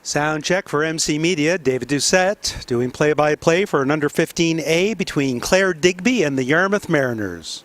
Sound check for MC Media. David Doucette doing play-by-play for an under 15A between Clare Digby and the Yarmouth Mariners.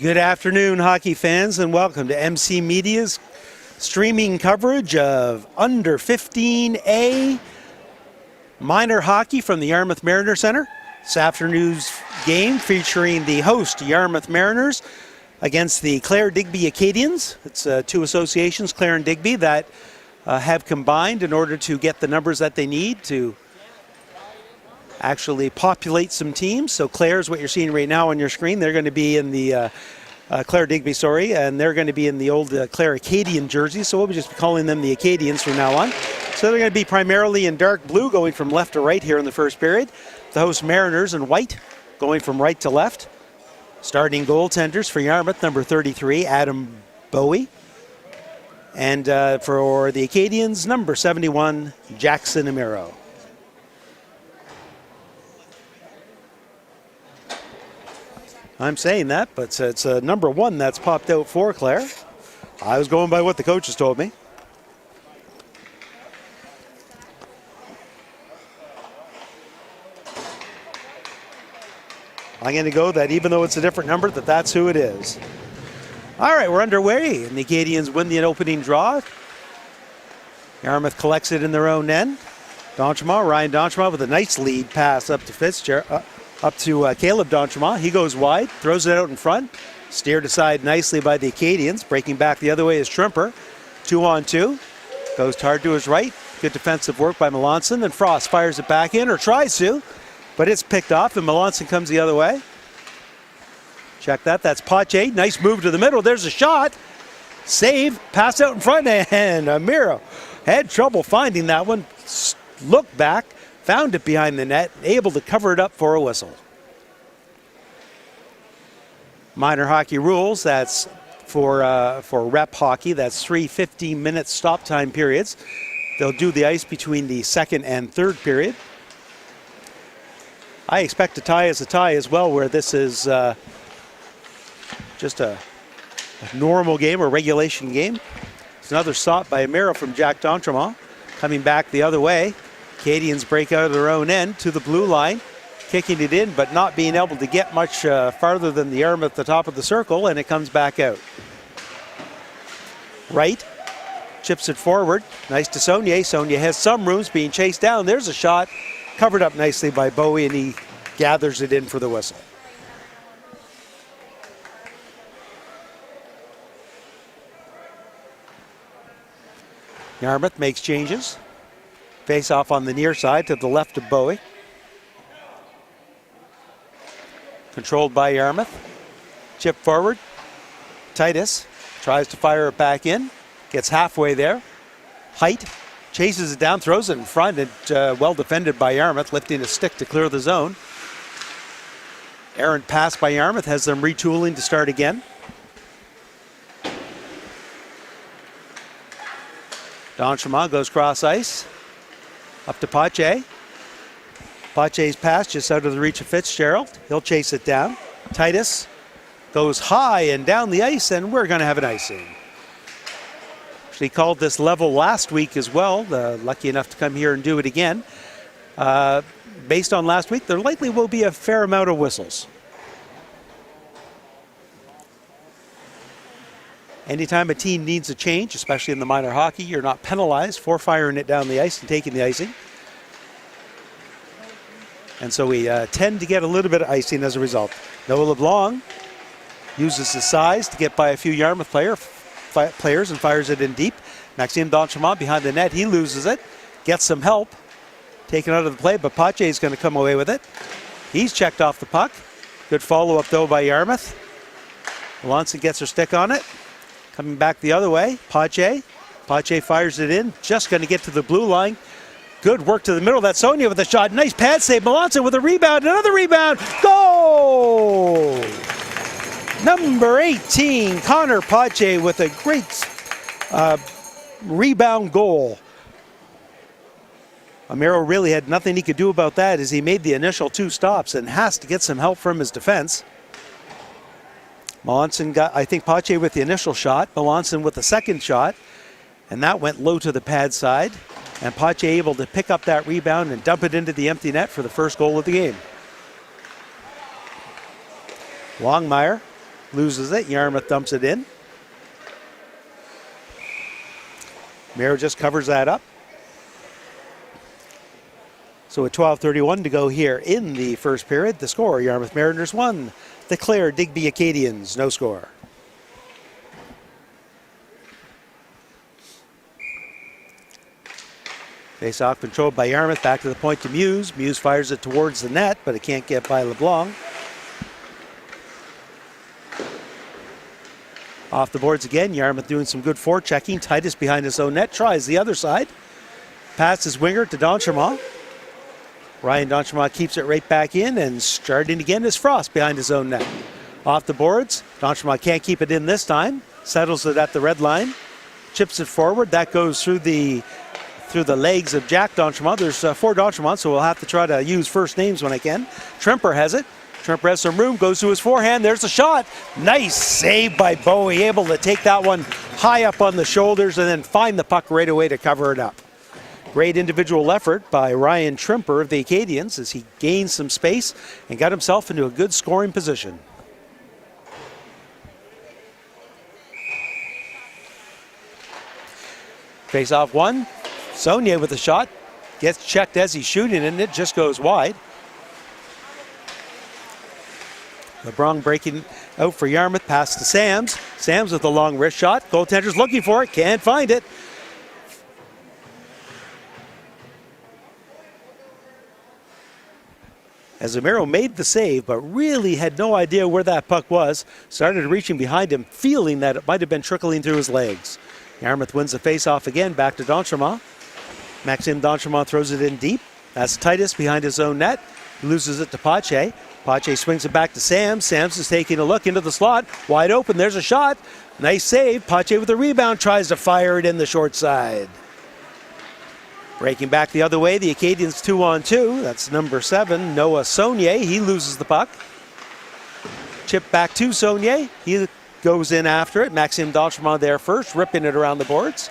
Good afternoon, hockey fans, and welcome to MC Media's streaming coverage of Under 15A minor hockey from the Yarmouth Mariner Centre. This afternoon's game featuring the host Yarmouth Mariners against the Clare Digby Acadians. It's two associations, Clare and Digby, that have combined in order to get the numbers that they need to actually populate some teams. So Clare is what you're seeing right now on your screen. They're going to be in the Clare Digby, and they're going to be in the old Clare Acadian jerseys. So we'll be just calling them the Acadians from now on. So they're going to be primarily in dark blue, going from left to right here in the first period. The host Mariners in white, going from right to left. Starting goaltenders for Yarmouth, number 33, Adam Bowie. And for the Acadians, number 71, Jackson Amiro. I'm saying that, but it's number 1 that's popped out for Clare. I was going by what the coaches told me. I'm going to go that even though it's a different number, that's who it is. All right, we're underway, and the Acadians win the opening draw. Yarmouth collects it in their own end. Ryan Donchema with a nice lead pass up to Caleb Donchema. He goes wide, throws it out in front. Steered aside nicely by the Acadians. Breaking back the other way is Trimper. 2-on-2. Goes hard to his right. Good defensive work by Melanson. And Frost fires it back in, or tries to. But it's picked off, and Melanson comes the other way. Check that. That's Pache. Nice move to the middle. There's a shot. Save. Pass out in front, and Amiro had trouble finding that one. Looked back. Found it behind the net, able to cover it up for a whistle. Minor hockey rules, that's for rep hockey, that's 3 15-minute stop time periods. They'll do the ice between the second and third period. I expect a tie as a tie as well, where this is just a normal game or regulation game. It's another stop by Amiro from Jack Dontremont. Coming back the other way. Acadians break out of their own end to the blue line, kicking it in, but not being able to get much farther than the Yarmouth at the top of the circle, and it comes back out. Wright chips it forward. Nice to Saunier. Saunier has some rooms, being chased down. There's a shot, covered up nicely by Bowie, and he gathers it in for the whistle. Yarmouth makes changes. Face off on the near side to the left of Bowie. Controlled by Yarmouth. Chip forward. Titus tries to fire it back in. Gets halfway there. Height chases it down, throws it in front, and well defended by Yarmouth, lifting a stick to clear the zone. Errant pass by Yarmouth has them retooling to start again. Donchema goes cross ice. Up to Pache. Pache's pass just out of the reach of Fitzgerald. He'll chase it down. Titus goes high and down the ice, and we're going to have an icing. Actually called this level last week as well. Lucky enough to come here and do it again. Based on last week, there likely will be a fair amount of whistles. Anytime a team needs a change, especially in the minor hockey, you're not penalized for firing it down the ice and taking the icing. And so we tend to get a little bit of icing as a result. Noah Leblanc uses his size to get by a few Yarmouth players and fires it in deep. Maxime Donchemont behind the net, he loses it, gets some help, taken out of the play, but Pache is going to come away with it. He's checked off the puck. Good follow-up, though, by Yarmouth. Melanson gets her stick on it. Coming back the other way, Pache. Pache fires it in, just going to get to the blue line. Good work to the middle. That's Sonia with a shot. Nice pad save. Melanson with a rebound. Another rebound. Goal! Number 18, Connor Pache with a great rebound goal. Amiro really had nothing he could do about that as he made the initial 2 stops and has to get some help from his defense. Melanson got, I think, Pache with the initial shot. Melanson with the second shot. And that went low to the pad side. And Pache able to pick up that rebound and dump it into the empty net for the first goal of the game. Longmire loses it. Yarmouth dumps it in. Mare just covers that up. So with 12:31 to go here in the first period, the score, Yarmouth Mariners 1, the Clare Digby Acadians, no score. Face-off controlled by Yarmouth, back to the point to Muse. Muse fires it towards the net, but it can't get by Leblanc. Off the boards again, Yarmouth doing some good forechecking. Titus behind his own net, tries the other side. Passes winger to D'Entremont. Ryan D'Entremont keeps it right back in, and starting again is Frost behind his own net. Off the boards, D'Entremont can't keep it in this time. Settles it at the red line. Chips it forward. That goes through the legs of Jack D'Entremont. There's 4 D'Entremont, so we'll have to try to use first names when I can. Tremper has it. Tremper has some room, goes to his forehand. There's the shot. Nice save by Bowie, able to take that one high up on the shoulders and then find the puck right away to cover it up. Great individual effort by Ryan Tremper of the Acadians as he gained some space and got himself into a good scoring position. Face-off one. Saunier with a shot. Gets checked as he's shooting and it just goes wide. Leblanc breaking out for Yarmouth, pass to Sams. Sams with a long wrist shot. Goaltender's looking for it, can't find it. As Zamero made the save, but really had no idea where that puck was. Started reaching behind him, feeling that it might have been trickling through his legs. Yarmouth wins the face-off again, back to D'Entremont. Maxime D'Entremont throws it in deep. That's Titus behind his own net. He loses it to Pache. Pache swings it back to Sams. Sams is taking a look into the slot. Wide open, there's a shot. Nice save. Pache with a rebound, tries to fire it in the short side. Breaking back the other way, the Acadians 2-on-2. That's number 7, Noah Saunier. He loses the puck. Chip back to Saunier. He goes in after it. Maxime D'Entremont there first, ripping it around the boards.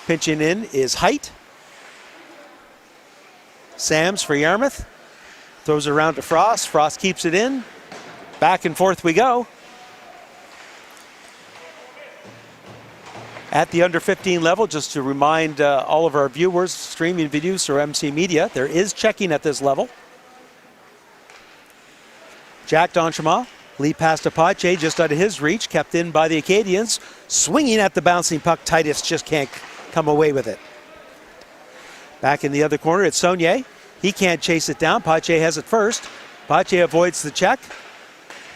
Pinching in is Height. Sams for Yarmouth. Throws it around to Frost. Frost keeps it in. Back and forth we go. At the under 15 level, just to remind all of our viewers, streaming videos or MC Media, there is checking at this level. Jack D'Entremont, lead pass to Pache, just out of his reach, kept in by the Acadians. Swinging at the bouncing puck, Titus just can't come away with it. Back in the other corner, it's Saunier. He can't chase it down. Pache has it first. Pache avoids the check,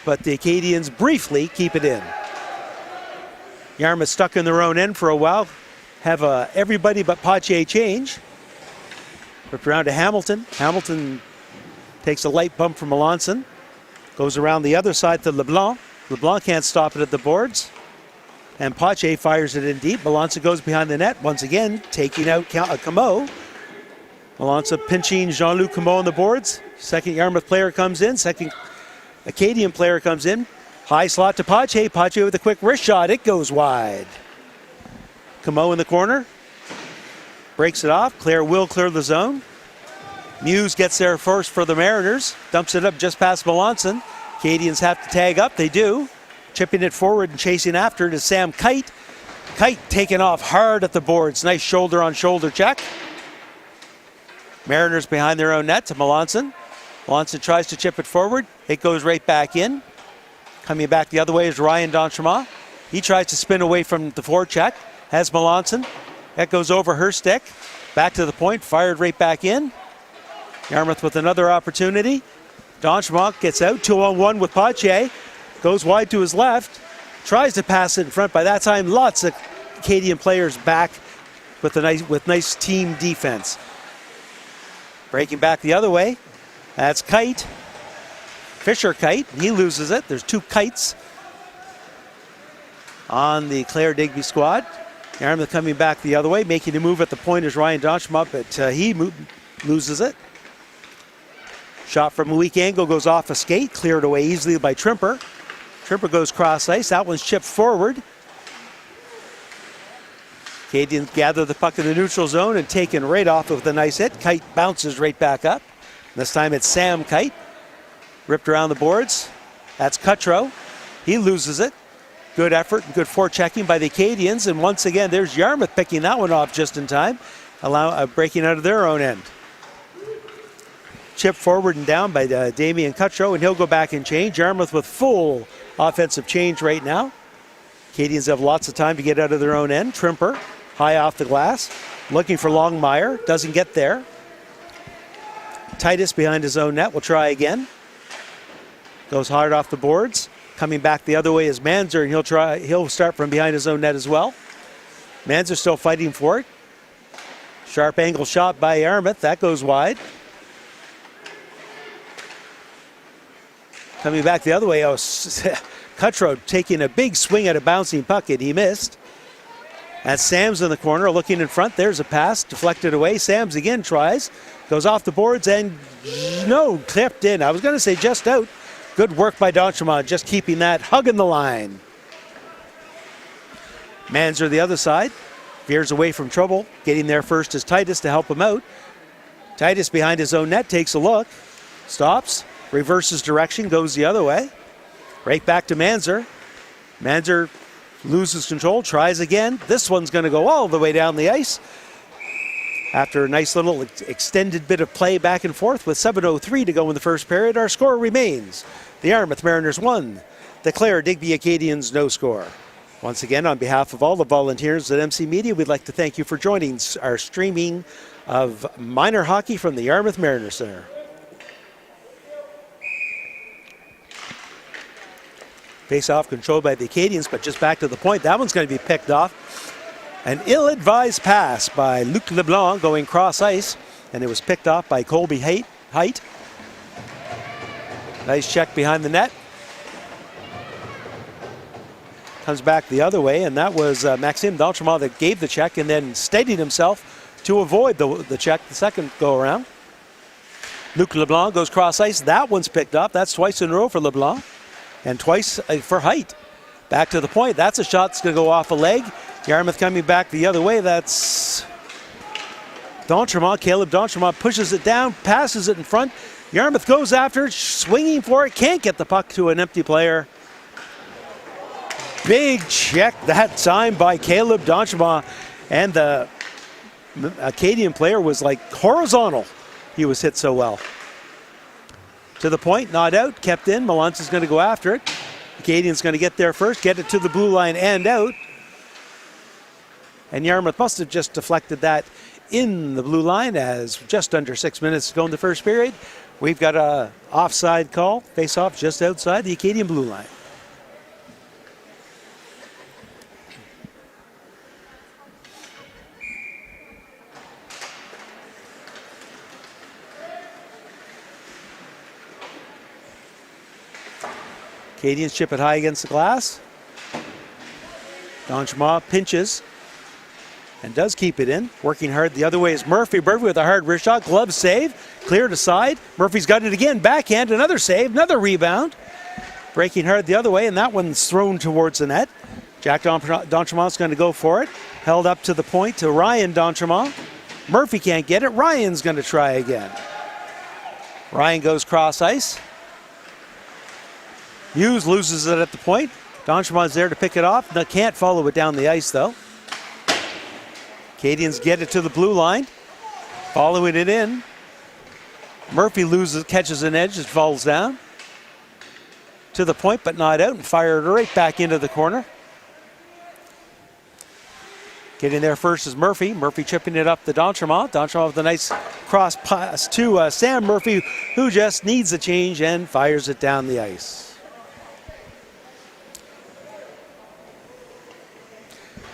but the Acadians briefly keep it in. Yarmouth stuck in their own end for a while. Have everybody but Pache change. Ripped around to Hamilton. Hamilton takes a light bump from Melanson. Goes around the other side to Leblanc. Leblanc can't stop it at the boards. And Pache fires it in deep. Melanson goes behind the net. Once again, taking out Camo. Melanson pinching Jean-Luc Camo on the boards. Second Yarmouth player comes in. Second Acadian player comes in. High slot to Pache. Pache with a quick wrist shot. It goes wide. Camo in the corner. Breaks it off. Clare will clear the zone. Muse gets there first for the Mariners. Dumps it up just past Melanson. Acadians have to tag up. They do. Chipping it forward and chasing after it is Sam Kite. Kite taking off hard at the boards. Nice shoulder-on-shoulder check. Mariners behind their own net to Melanson. Melanson tries to chip it forward. It goes right back in. Coming back the other way is Ryan D'Entremont. He tries to spin away from the forecheck. Has Melanson. That goes over her stick. Back to the point. Fired right back in. Yarmouth with another opportunity. D'Entremont gets out. 2-on-1 with Pache. Goes wide to his left. Tries to pass it in front. By that time, lots of Acadian players back with nice team defense. Breaking back the other way. That's Kite. Fisher Kite, he loses it. There's 2 Kites on the Clare Digby squad. Yarmouth coming back the other way, making a move at the point is Ryan D'Entremont, but he loses it. Shot from a weak angle goes off a skate, cleared away easily by Tremper. Tremper goes cross ice. That one's chipped forward. Acadians gather the puck in the neutral zone and taken right off with a nice hit. Kite bounces right back up. This time it's Sam Kite. Ripped around the boards. That's Cutro. He loses it. Good effort and good forechecking by the Acadians. And once again, there's Yarmouth picking that one off just in time, breaking out of their own end. Chip forward and down by Damian Cutro, and he'll go back and change. Yarmouth with full offensive change right now. Acadians have lots of time to get out of their own end. Trimper, high off the glass, looking for Longmire, doesn't get there. Titus behind his own net will try again. Goes hard off the boards. Coming back the other way is Manzer, and he'll start from behind his own net as well. Manzer still fighting for it. Sharp angle shot by Yarmouth, that goes wide. Coming back the other way, Cutro taking a big swing at a bouncing puck, and he missed. That's Sams in the corner, looking in front. There's a pass, deflected away. Sams again tries, goes off the boards, and no, clipped in. I was going to say just out. Good work by D'Entremont, just keeping that hugging the line. Manzer the other side, veers away from trouble. Getting there first is Titus to help him out. Titus behind his own net takes a look, stops, reverses direction, goes the other way. Right back to Manzer. Manzer loses control, tries again. This one's going to go all the way down the ice. After a nice little extended bit of play back and forth with 7:03 to go in the first period, our score remains the Yarmouth Mariners 1, the Clare Digby Acadians no score. Once again, on behalf of all the volunteers at MC Media, we'd like to thank you for joining our streaming of minor hockey from the Yarmouth Mariner Center. Face-off controlled by the Acadians, but just back to the point. That one's going to be picked off. An ill-advised pass by Luc Leblanc going cross-ice, and it was picked off by Colby Height. Nice check behind the net. Comes back the other way, and that was Maxime D'Entremont that gave the check and then steadied himself to avoid the check the second go-around. Luc Leblanc goes cross-ice. That one's picked up. That's twice in a row for Leblanc, and twice for Height. Back to the point. That's a shot that's going to go off a leg. Yarmouth coming back the other way. That's D'Entremont. Caleb D'Entremont pushes it down, passes it in front. Yarmouth goes after it, swinging for it. Can't get the puck to an empty player. Big check that time by Caleb D'Entremont. And the Acadian player was like horizontal. He was hit so well. To the point, not out, kept in. Malance is going to go after it. Acadian's going to get there first, get it to the blue line and out. And Yarmouth must have just deflected that in the blue line as just under 6 minutes to go in the first period. We've got a offside call, face-off just outside the Acadian blue line. Acadians chip it high against the glass. D'Entremont pinches and does keep it in. Working hard the other way is Murphy. Murphy with a hard wrist shot. Glove save. Cleared aside. Murphy's got it again. Backhand. Another save. Another rebound. Breaking hard the other way, and that one's thrown towards the net. Jack D'Entremont's going to go for it. Held up to the point to Ryan D'Entremont. Murphy can't get it. Ryan's going to try again. Ryan goes cross ice. Hughes loses it at the point. D'Entremont's there to pick it off. Can't follow it down the ice, though. Acadians get it to the blue line. Following it in. Murphy catches an edge. It falls down. To the point, but not out, and fired right back into the corner. Getting there first is Murphy. Murphy chipping it up to D'Entremont. D'Entremont with a nice cross pass to Sam Murphy, who just needs a change and fires it down the ice.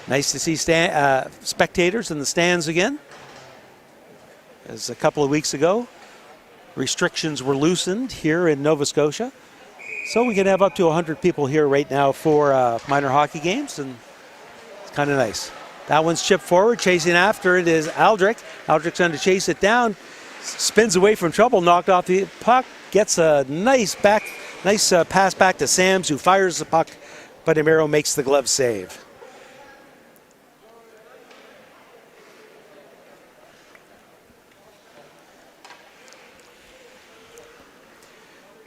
Nice to see spectators in the stands again. As a couple of weeks ago, restrictions were loosened here in Nova Scotia. So we can have up to 100 people here right now for minor hockey games, and it's kind of nice. That one's chipped forward. Chasing after it is Aldrich. Aldrich's going to chase it down. Spins away from trouble, knocked off the puck. Gets a nice pass back to Sams, who fires the puck, but Amaro makes the glove save.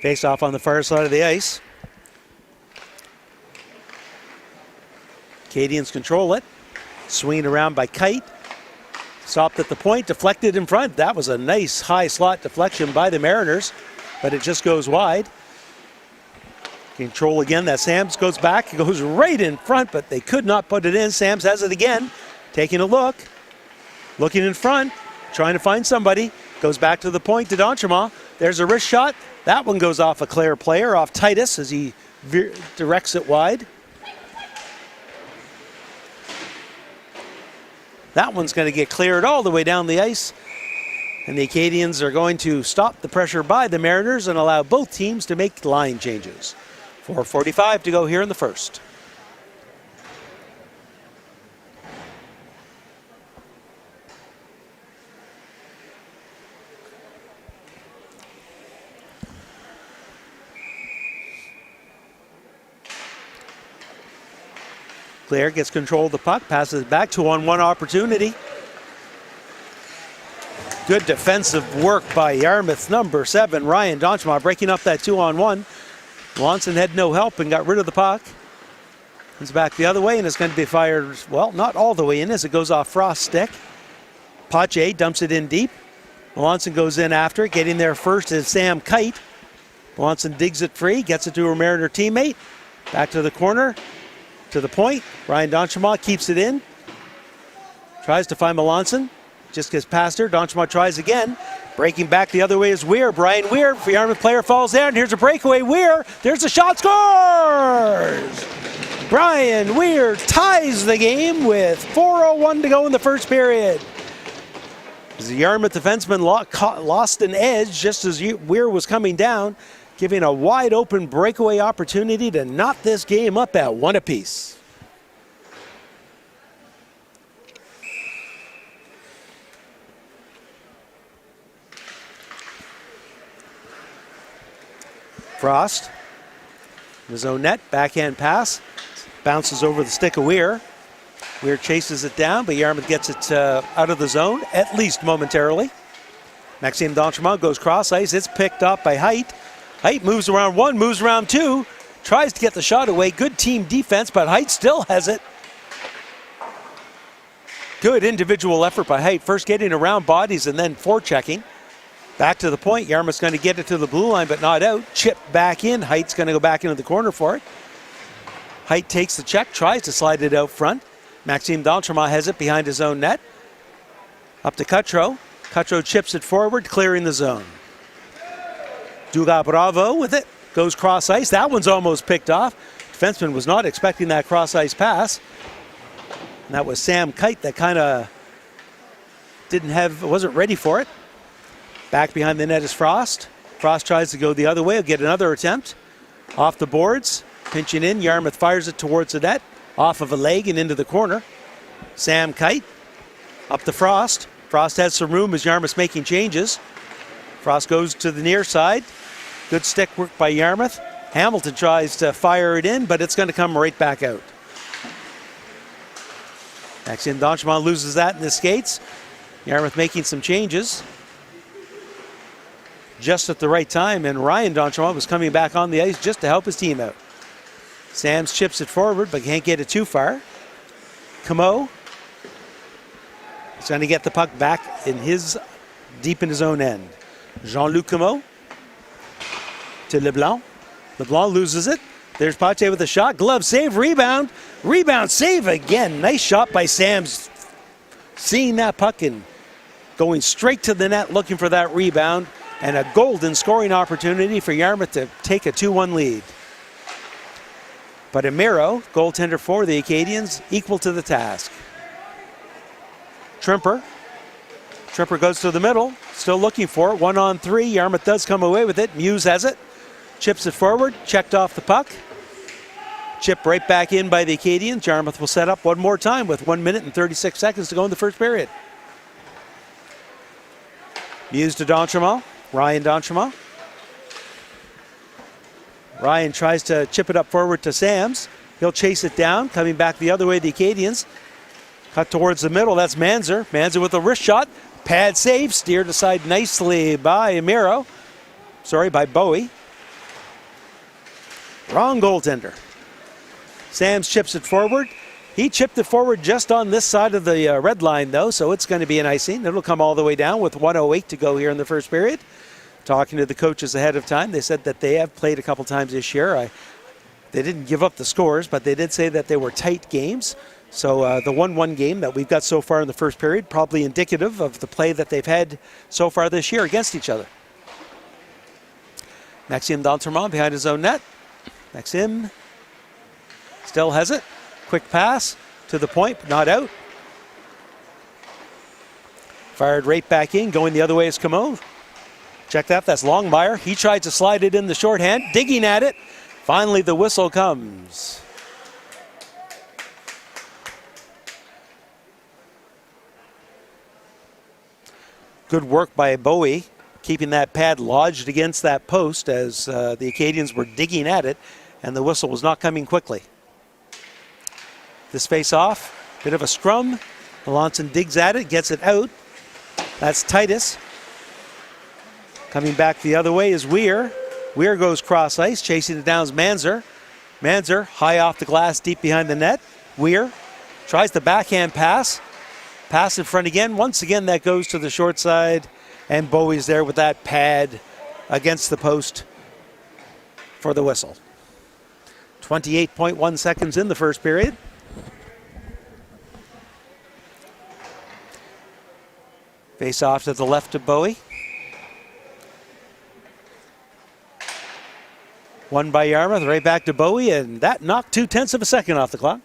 Face off on the far side of the ice. Acadians control it. Swinging around by Kite. Stopped at the point, deflected in front. That was a nice high slot deflection by the Mariners, but it just goes wide. Control again, that Sams goes back, it goes right in front, but they could not put it in. Sams has it again, taking a look, looking in front, trying to find somebody. Goes back to the point to D'Entremont. There's a wrist shot. That one goes off a Clare player, off Titus as he directs it wide. That one's going to get cleared all the way down the ice. And the Acadians are going to stop the pressure by the Mariners and allow both teams to make line changes. 4:45 to go here in the first. Clare gets control of the puck, passes it back, 2-on-1 opportunity. Good defensive work by Yarmouth's number 7, Ryan D'Entremont, breaking up that 2-on-1. Lawson had no help and got rid of the puck. It's back the other way, and it's going to be fired, well, not all the way in as it goes off Frost's stick. Pache dumps it in deep. Lawson goes in after it. Getting there first is Sam Kite. Lawson digs it free, gets it to her Mariner teammate. Back to the corner, to the point. Ryan D'Entremont keeps it in. Tries to find Melanson. Just gets past her. D'Entremont tries again. Breaking back the other way is Weir. Brian Weir, the Yarmouth player, falls down. Here's a breakaway. Weir, there's a shot, scores! Brian Weir ties the game with 4:01 to go in the first period. As the Yarmouth defenseman lost an edge just as Weir was coming down, giving a wide open breakaway opportunity to knot this game up at 1 apiece. Frost, his own net, backhand pass, bounces over the stick of Weir. Weir chases it down, but Yarmouth gets it out of the zone, at least momentarily. Maxime D'Entremont goes cross ice, it's picked up by Height. Height moves around one, moves around two, tries to get the shot away. Good team defense, but Height still has it. Good individual effort by Height, first getting around bodies and then forechecking. Back to the point, Yarmouth's going to get it to the blue line, but not out. Chip back in, Height's going to go back into the corner for it. Height takes the check, tries to slide it out front. Maxime D'Entremont has it behind his own net. Up to Cutro. Cutro chips it forward, clearing the zone. Dugas Bravo with it, goes cross ice. That one's almost picked off. Defenseman was not expecting that cross ice pass. And that was Sam Kite that kind of wasn't ready for it. Back behind the net is Frost. Frost tries to go the other way, he'll get another attempt. Off the boards, pinching in, Yarmouth fires it towards the net. Off of a leg and into the corner. Sam Kite up to Frost. Frost has some room as Yarmouth's making changes. Frost goes to the near side. Good stick work by Yarmouth. Hamilton tries to fire it in, but it's going to come right back out. Maxime D'Entremont loses that in the skates. Yarmouth making some changes just at the right time, and Ryan D'Entremont was coming back on the ice just to help his team out. Sams chips it forward, but can't get it too far. Camo is going to get the puck back deep in his own end. Jean-Luc Camo to Leblanc. Leblanc loses it. There's Pache with a shot. Glove save, rebound. Rebound save again. Nice shot by Sams. Seeing that puck and going straight to the net looking for that rebound. And a golden scoring opportunity for Yarmouth to take a 2-1 lead. But Amiro, goaltender for the Acadians, equal to the task. Trimper goes to the middle, still looking for it. 1-on-3, Yarmouth does come away with it. Muse has it, chips it forward, checked off the puck. Chip right back in by the Acadians. Yarmouth will set up one more time with 1 minute and 36 seconds to go in the first period. Muse to D'Entremont. Ryan D'Entremont. Ryan tries to chip it up forward to Sams. He'll chase it down, coming back the other way, the Acadians. Cut towards the middle, that's Manzer. Manzer with a wrist shot. Pad save, steered aside nicely by Amiro. By Bowie. Wrong goaltender. Sams chips it forward. He chipped it forward just on this side of the red line, though, so it's going to be an icing. It'll come all the way down with 1:08 to go here in the first period. Talking to the coaches ahead of time, they said that they have played a couple times this year. They didn't give up the scores, but they did say that they were tight games. So the 1-1 game that we've got so far in the first period, probably indicative of the play that they've had so far this year against each other. Maxime D'Entremont behind his own net. Maxime still has it. Quick pass to the point, but not out. Fired right back in, going the other way is Comeau. Check that, that's Longmire. He tried to slide it in the shorthand, digging at it. Finally, the whistle comes. Good work by Bowie, keeping that pad lodged against that post as the Acadians were digging at it, and the whistle was not coming quickly. This face-off, bit of a scrum. Melanson digs at it, gets it out. That's Titus. Coming back the other way is Weir. Weir goes cross ice, chasing it down is Manzer. Manzer, high off the glass, deep behind the net. Weir tries the backhand pass. Pass in front again. Once again, that goes to the short side, and Bowie's there with that pad against the post for the whistle. 28.1 seconds in the first period. Face off to the left of Bowie. Won by Yarmouth, right back to Bowie, and that knocked 0.2 of a second off the clock.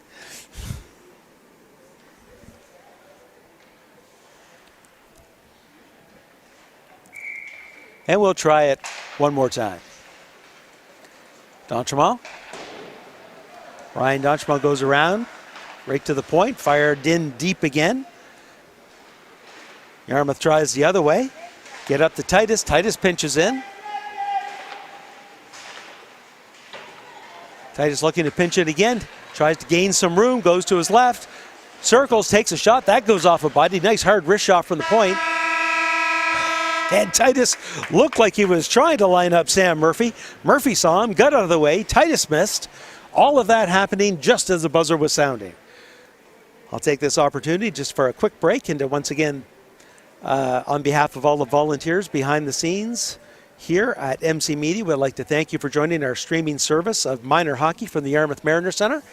And we'll try it one more time. D'Entremont. Ryan D'Entremont goes around, right to the point, fired in deep again. Yarmouth tries the other way. Get up to Titus. Titus pinches in. Titus looking to pinch it again. Tries to gain some room. Goes to his left. Circles, takes a shot. That goes off a body. Nice hard wrist shot from the point. And Titus looked like he was trying to line up Sam Murphy. Murphy saw him, got out of the way. Titus missed. All of that happening just as the buzzer was sounding. I'll take this opportunity just for a quick break and to once again, on behalf of all the volunteers behind the scenes here at MC Media, we'd like to thank you for joining our streaming service of minor hockey from the Yarmouth Mariner Center.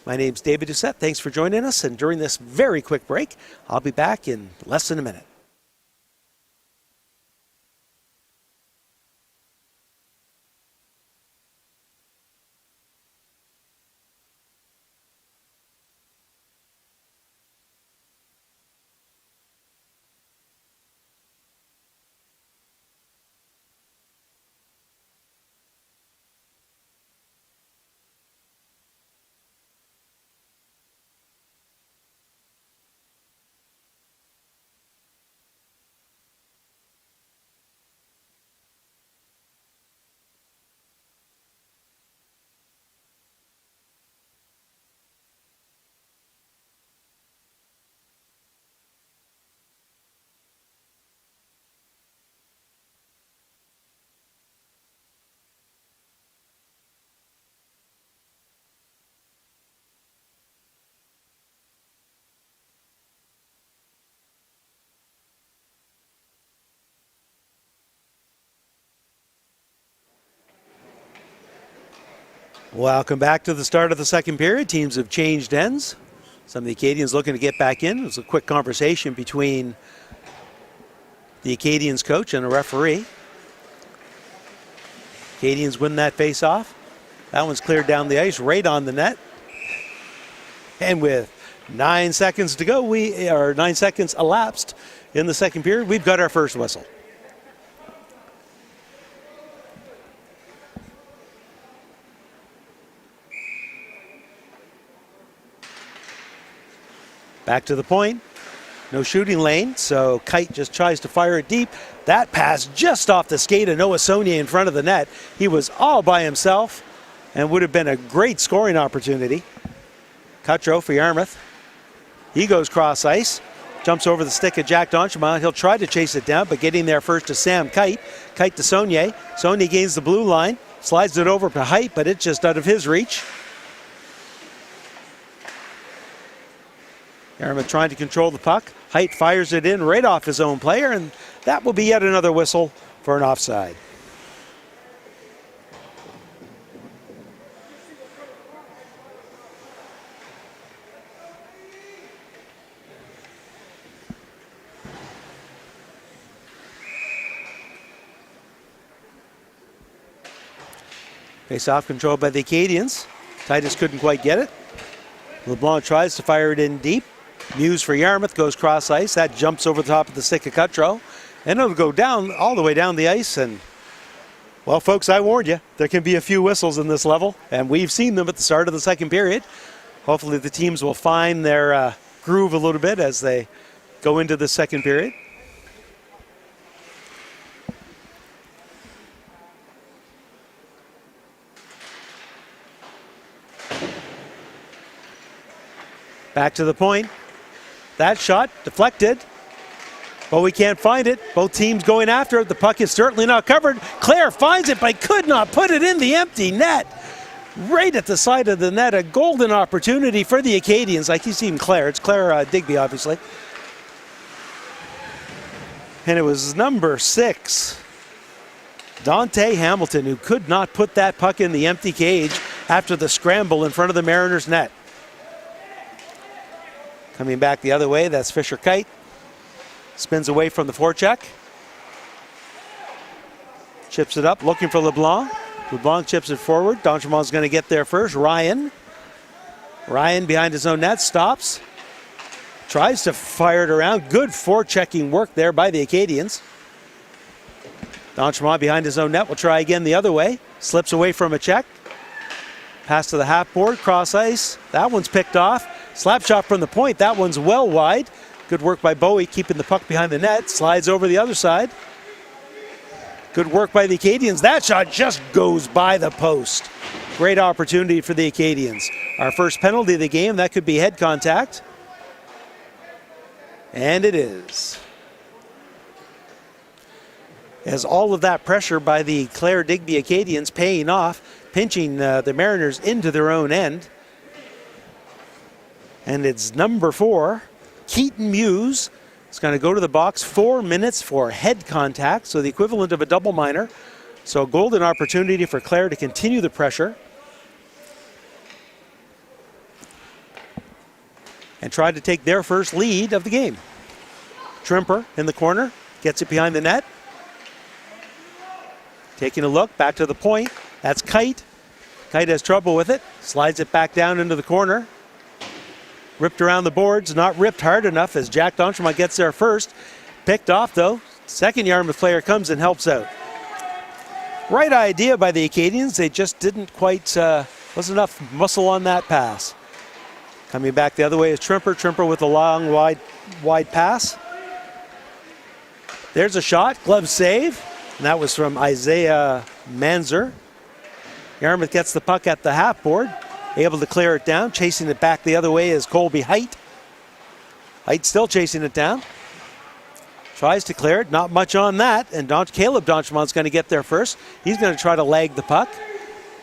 My name's David Doucette. Thanks for joining us. And during this very quick break, I'll be back in less than a minute. Welcome back to the start of the second period. Teams have changed ends. Some of the Acadians looking to get back in. It was a quick conversation between the Acadians coach and a referee. Acadians win that face-off. That one's cleared down the ice, right on the net. And with 9 seconds to go, 9 seconds elapsed in the second period, we've got our first whistle. Back to the point. No shooting lane, so Kite just tries to fire it deep. That pass just off the skate of Noah Saunier in front of the net. He was all by himself and would have been a great scoring opportunity. Cutro for Yarmouth. He goes cross ice. Jumps over the stick of Jack D'Entremont. He'll try to chase it down, but getting there first to Sam Kite. Kite to Saunier. Saunier gains the blue line. Slides it over to Height, but it's just out of his reach. Yarmouth trying to control the puck. Height fires it in right off his own player, and that will be yet another whistle for an offside. Face-off controlled by the Acadians. Titus couldn't quite get it. Leblanc tries to fire it in deep. Muse for Yarmouth goes cross ice. That jumps over the top of the stick of Cutro. And it'll go down, all the way down the ice. And, well, folks, I warned you. There can be a few whistles in this level. And we've seen them at the start of the second period. Hopefully the teams will find their groove a little bit as they go into the second period. Back to the point. That shot deflected, but we can't find it. Both teams going after it. The puck is certainly not covered. Clare finds it, but could not put it in the empty net. Right at the side of the net, a golden opportunity for the Acadians. Like you see in Clare. It's Clare Digby, obviously. And it was number 6, Dante Hamilton, who could not put that puck in the empty cage after the scramble in front of the Mariners' net. Coming back the other way, that's Fisher Kite. Spins away from the forecheck. Chips it up, looking for Leblanc. Leblanc chips it forward. D'Entremont's going to get there first. Ryan behind his own net, stops. Tries to fire it around. Good forechecking work there by the Acadians. D'Entremont behind his own net will try again the other way. Slips away from a check. Pass to the half board, cross ice. That one's picked off. Slap shot from the point. That one's well wide. Good work by Bowie, keeping the puck behind the net. Slides over the other side. Good work by the Acadians. That shot just goes by the post. Great opportunity for the Acadians. Our first penalty of the game, that could be head contact. And it is. As all of that pressure by the Clare Digby Acadians paying off, pinching the Mariners into their own end. And it's number 4, Keaton Muse. It's going to go to the box. 4 minutes for head contact, so the equivalent of a double minor. So a golden opportunity for Clare to continue the pressure. And try to take their first lead of the game. Trimper in the corner, gets it behind the net. Taking a look, back to the point. That's Kite. Kite has trouble with it. Slides it back down into the corner. Ripped around the boards, not ripped hard enough as Jack D'Entremont gets there first. Picked off though. Second Yarmouth player comes and helps out. Right idea by the Acadians. They just didn't quite, wasn't enough muscle on that pass. Coming back the other way is Trimper. Trimper with a long, wide pass. There's a shot, glove save. And that was from Isaiah Manzer. Yarmouth gets the puck at the half board. Able to clear it down. Chasing it back the other way is Colby Height. Height still chasing it down. Tries to clear it. Not much on that. And Caleb D'Entremont's going to get there first. He's going to try to lag the puck.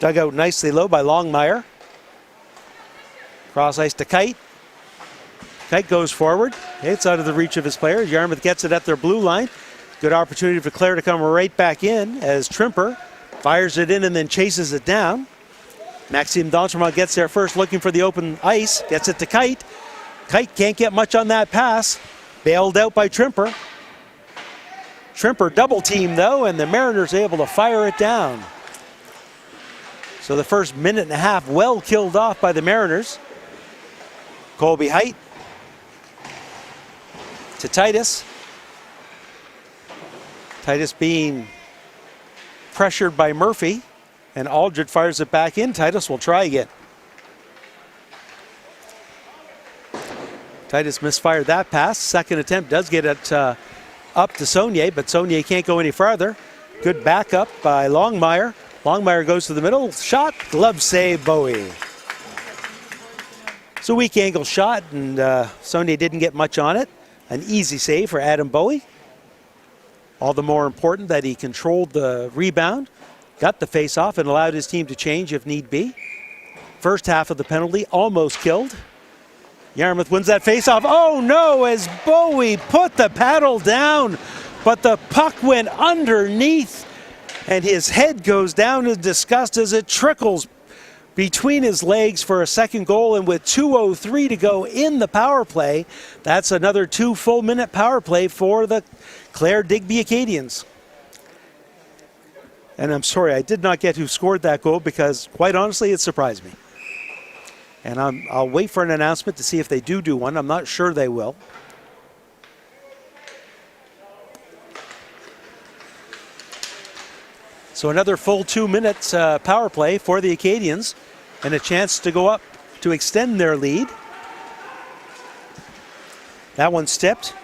Dug out nicely low by Longmire. Cross ice to Kite. Kite goes forward. It's out of the reach of his players. Yarmouth gets it at their blue line. Good opportunity for Clare to come right back in as Trimper fires it in and then chases it down. Maxime D'Entremont gets there first, looking for the open ice. Gets it to Kite. Kite can't get much on that pass. Bailed out by Trimper. Trimper double team though, and the Mariners able to fire it down. So the first minute and a half well killed off by the Mariners. Colby Height to Titus. Titus being pressured by Murphy. And Aldred fires it back in. Titus will try again. Titus misfired that pass. Second attempt does get it up to Saunier, but Saunier can't go any farther. Good backup by Longmire. Longmire goes to the middle. Shot, glove save, Bowie. It's a weak angle shot, and Saunier didn't get much on it. An easy save for Adam Bowie. All the more important that he controlled the rebound. Got the face-off and allowed his team to change if need be. First half of the penalty almost killed. Yarmouth wins that faceoff. Oh no, as Bowie put the paddle down, but the puck went underneath and his head goes down in disgust as it trickles between his legs for a second goal. And with 2:03 to go in the power play, that's another 2 full minute power play for the Clare Digby Acadians. And I'm sorry, I did not get who scored that goal because quite honestly, it surprised me. And I'll wait for an announcement to see if they do one. I'm not sure they will. So another full 2 minutes power play for the Acadians and a chance to go up to extend their lead. That one's tipped.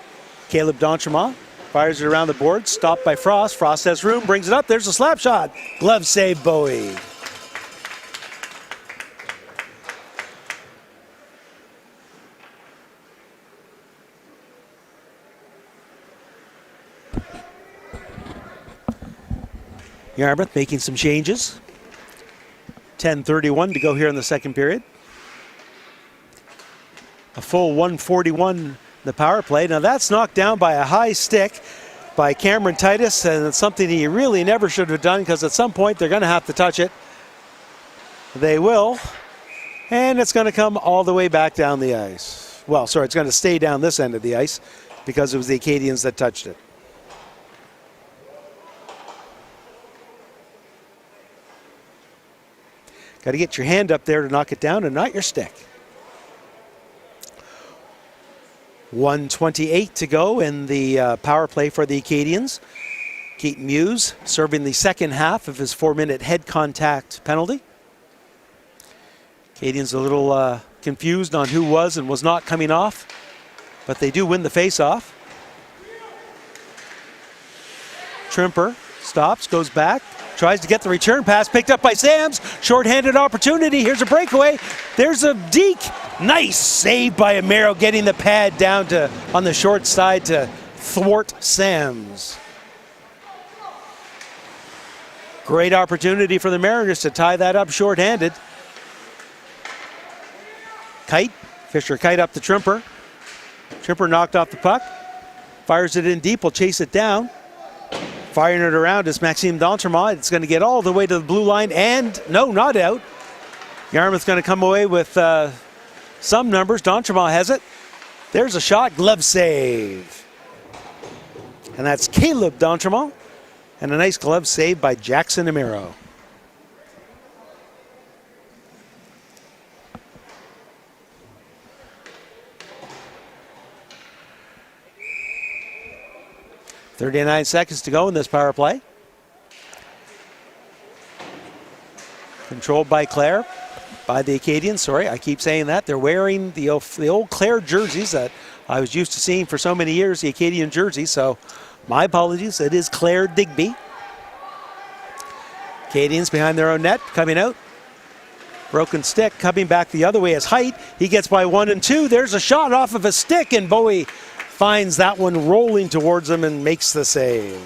Caleb D'Entremont fires it around the board, stopped by Frost. Frost has room, brings it up. There's a slap shot. Glove save, Bowie. Yarmouth making some changes. 10:31 to go here in the second period. A full 141 in the power play. Now that's knocked down by a high stick by Cameron Titus, and it's something he really never should have done because at some point they're going to have to touch it. They will. And it's going to come all the way back down the ice. Well, sorry, it's going to stay down this end of the ice because it was the Acadians that touched it. Got to get your hand up there to knock it down and not your stick. 1:28 to go in the power play for the Acadians. Keaton Muse serving the second half of his 4-minute head contact penalty. Acadians a little confused on who was and was not coming off, but they do win the faceoff. Trimper stops, goes back. Tries to get the return pass, picked up by Sams. Short-handed opportunity. Here's a breakaway. There's a deke. Nice save by Amaro, getting the pad down to on the short side to thwart Sams. Great opportunity for the Mariners to tie that up short-handed. Kite. Fisher Kite up to Trimper. Trimper knocked off the puck. Fires it in deep. Will chase it down. Firing it around is Maxime D'Entremont. It's going to get all the way to the blue line and no, not out. Yarmouth's going to come away with some numbers. D'Entremont has it. There's a shot, glove save. And that's Caleb D'Entremont. And a nice glove save by Jackson Amaro. .39 seconds to go in this power play. Controlled by Clare, by the Acadians. Sorry, I keep saying that. They're wearing the old Clare jerseys that I was used to seeing for so many years, the Acadian jerseys. So my apologies. It is Clare Digby. Acadians behind their own net, coming out. Broken stick, coming back the other way as Height. He gets by 1 and 2. There's a shot off of a stick, and Bowie finds that one rolling towards him and makes the save.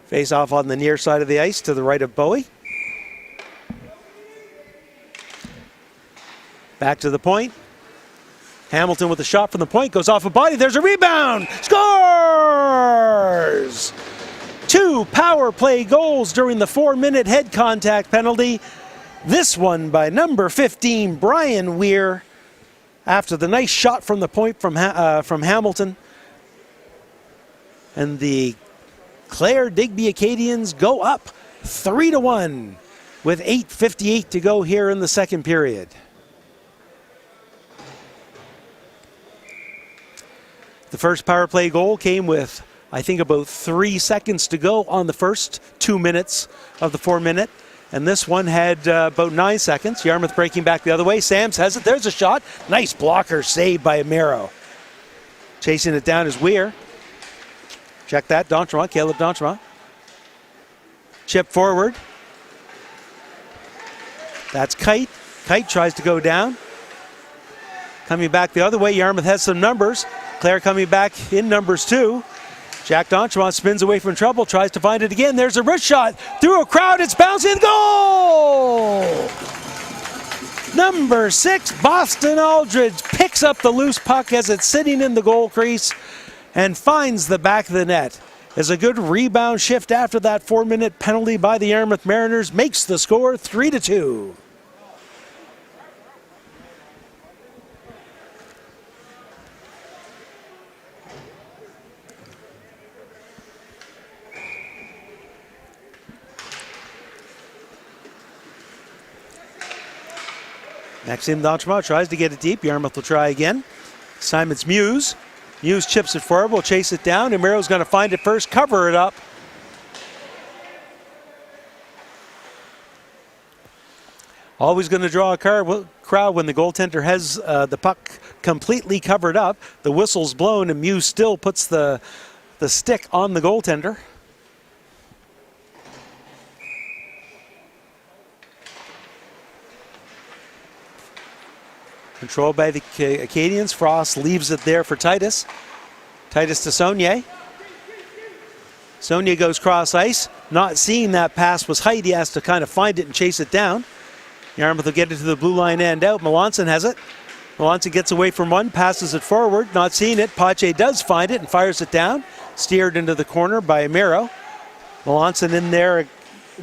Face off on the near side of the ice to the right of Bowie. Back to the point. Hamilton with a shot from the point, goes off a body. There's a rebound. Scores! 2 power play goals during the 4-minute head contact penalty. This one by number 15, Brian Weir, after the nice shot from the point from Hamilton. And the Clare Digby Acadians go up 3-1 with 8:58 to go here in the second period. The first power play goal came with, I think, about 3 seconds to go on the first 2 minutes of the 4-minute. And this one had about 9 seconds. Yarmouth breaking back the other way. Sams has it. There's a shot. Nice blocker save by Amaro. Chasing it down is Weir. Check that. D'Entremont, Caleb D'Entremont. Chip forward. That's Kite. Kite tries to go down. Coming back the other way, Yarmouth has some numbers. Clare coming back in numbers too. Jack D'Entremont spins away from trouble, tries to find it again. There's a wrist shot through a crowd. It's bouncing. Goal! Number 6, Boston Aldridge picks up the loose puck as it's sitting in the goal crease and finds the back of the net. As a good rebound shift after that 4-minute penalty by the Yarmouth Mariners makes the score 3-2. Maxime D'Entremont tries to get it deep. Yarmouth will try again. Simon's Muse. Muse chips it forward, will chase it down. Emiro's going to find it first, cover it up. Always going to draw a crowd when the goaltender has the puck completely covered up. The whistle's blown and Muse still puts the stick on the goaltender. Controlled by the Acadians. Frost leaves it there for Titus. Titus to Saunier. Saunier goes cross ice. Not seeing that pass was height. He has to kind of find it and chase it down. Yarmouth will get it to the blue line end out. Melanson has it. Melanson gets away from one, passes it forward. Not seeing it. Pache does find it and fires it down. Steered into the corner by Emiro. Melanson in there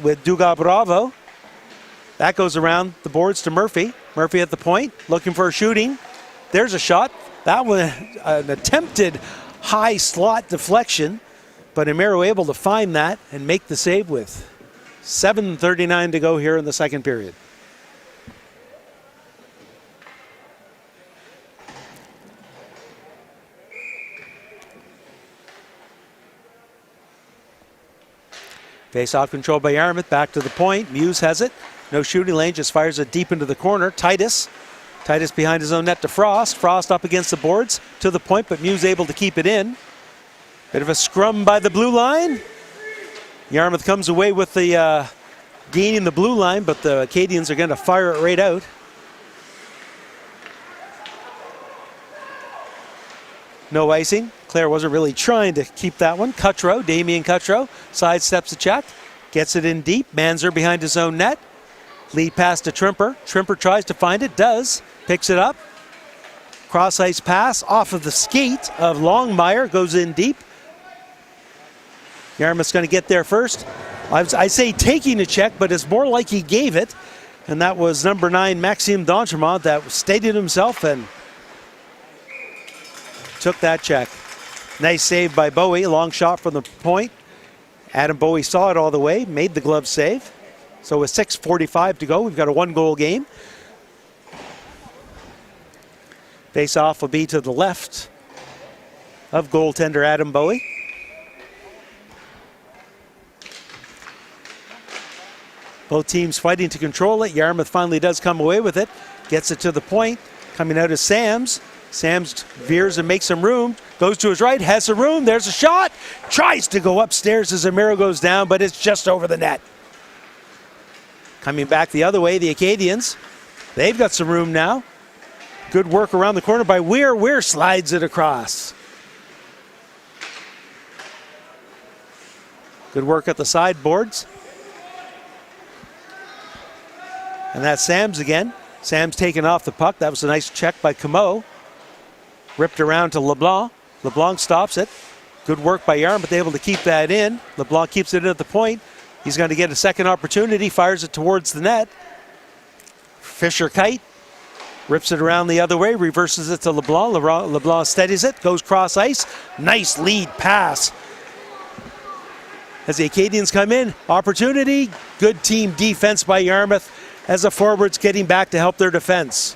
with Duga Bravo. That goes around the boards to Murphy. Murphy at the point, looking for a shooting. There's a shot. That one, an attempted high slot deflection, but Emiro able to find that and make the save with 7:39 to go here in the second period. Face-off controlled by Yarmouth, back to the point. Muse has it. No shooting lane, just fires it deep into the corner. Titus behind his own net to Frost. Frost up against the boards to the point, but Muse able to keep it in. Bit of a scrum by the blue line. Yarmouth comes away with the gaining the blue line, but the Acadians are going to fire it right out. No icing. Clare wasn't really trying to keep that one. Cutro, Damien Cutro, sidesteps the check, gets it in deep. Manzer behind his own net. Lead pass to Trimper. Trimper tries to find it, does. Picks it up. Cross ice pass off of the skate of Longmire, goes in deep. Yarmouth's going to get there first. I say taking a check, but it's more like he gave it. And that was number 9, Maxime D'Entremont, that stated himself and took that check. Nice save by Bowie, long shot from the point. Adam Bowie saw it all the way, made the glove save. So with 6:45 to go, we've got a 1-goal game. Face-off will be to the left of goaltender Adam Bowie. Both teams fighting to control it. Yarmouth finally does come away with it. Gets it to the point. Coming out is Sams. Sams veers and makes some room. Goes to his right, has some room. There's a shot. Tries to go upstairs as Emiro goes down, but it's just over the net. Coming back the other way, the Acadians. They've got some room now. Good work around the corner by Weir. Weir slides it across. Good work at the sideboards. And that's Sams again. Sams taking off the puck. That was a nice check by Camo. Ripped around to Leblanc. Leblanc stops it. Good work by Yarmouth, able to keep that in. Leblanc keeps it in at the point. He's going to get a second opportunity, fires it towards the net. Fisher Kite rips it around the other way, reverses it to Leblanc. Leblanc steadies it, goes cross ice. Nice lead pass. As the Acadians come in, opportunity. Good team defense by Yarmouth as the forwards getting back to help their defense.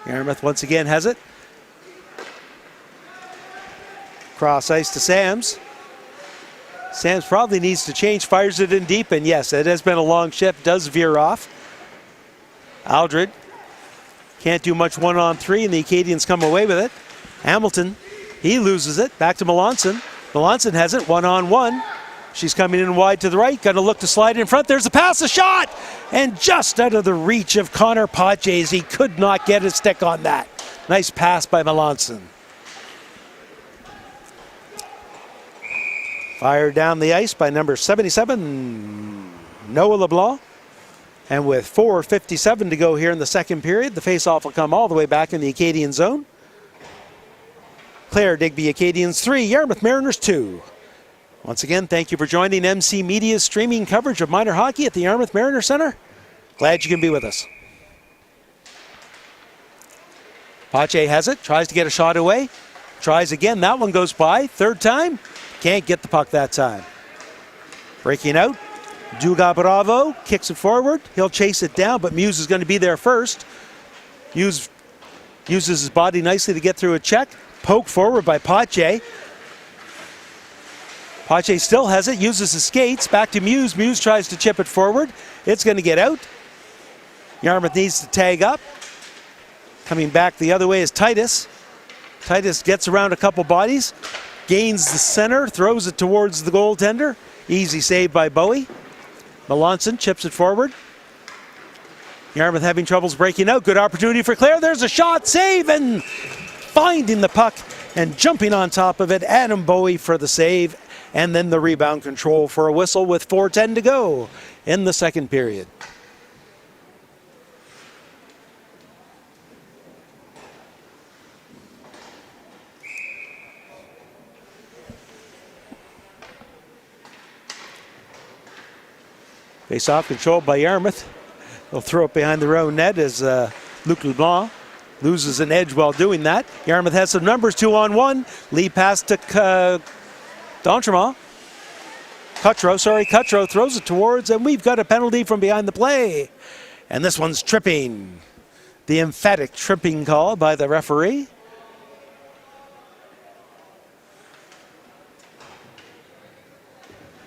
Yarmouth once again has it. Cross ice to Sams. Sams probably needs to change, fires it in deep, and yes, it has been a long shift, does veer off. Aldred can't do much 1-on-3, and the Acadians come away with it. Hamilton, he loses it, back to Melanson. Melanson has it, 1-on-1. She's coming in wide to the right, going to look to slide in front. There's a pass, a shot, and just out of the reach of Connor Paches. He could not get his stick on that. Nice pass by Melanson. Fired down the ice by number 77, Noah Leblanc. And with 4:57 to go here in the second period, the faceoff will come all the way back in the Acadian zone. Clare Digby Acadians 3, Yarmouth Mariners 2. Once again, thank you for joining MC Media's streaming coverage of minor hockey at the Yarmouth Mariner Center. Glad you can be with us. Pache has it, tries to get a shot away. Tries again, that one goes by. Third time, can't get the puck that time. Breaking out, Duga Bravo kicks it forward. He'll chase it down, but Muse is going to be there first. Muse uses his body nicely to get through a check. Poke forward by Pache. Pache still has it, uses his skates. Back to Muse. Muse tries to chip it forward. It's going to get out. Yarmouth needs to tag up. Coming back the other way is Titus. Titus gets around a couple bodies, gains the center, throws it towards the goaltender. Easy save by Bowie. Melanson chips it forward. Yarmouth having troubles breaking out. Good opportunity for Clare. There's a shot, save, and finding the puck and jumping on top of it. Adam Bowie for the save, and then the rebound control for a whistle with 4:10 to go in the second period. Face-off controlled by Yarmouth. They'll throw it behind their own net as Luc Leblanc loses an edge while doing that. Yarmouth has some numbers, 2-on-1. Lead pass to D'Entremont. Cutro throws it towards, and we've got a penalty from behind the play. And this one's tripping. The emphatic tripping call by the referee.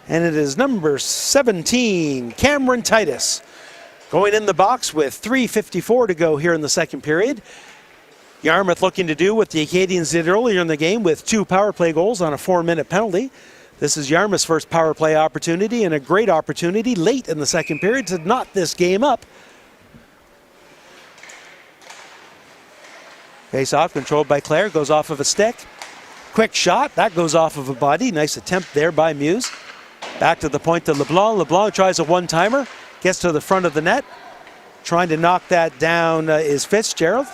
And it is number 17, Cameron Titus, going in the box with 3:54 to go here in the second period. Yarmouth looking to do what the Acadians did earlier in the game with 2 power play goals on a 4-minute penalty. This is Yarmouth's first power play opportunity, and a great opportunity late in the second period to knot this game up. Face-off controlled by Clare, goes off of a stick. Quick shot, that goes off of a body. Nice attempt there by Muse. Back to the point to Leblanc. Leblanc tries a one-timer, gets to the front of the net. Trying to knock that down is Fitzgerald.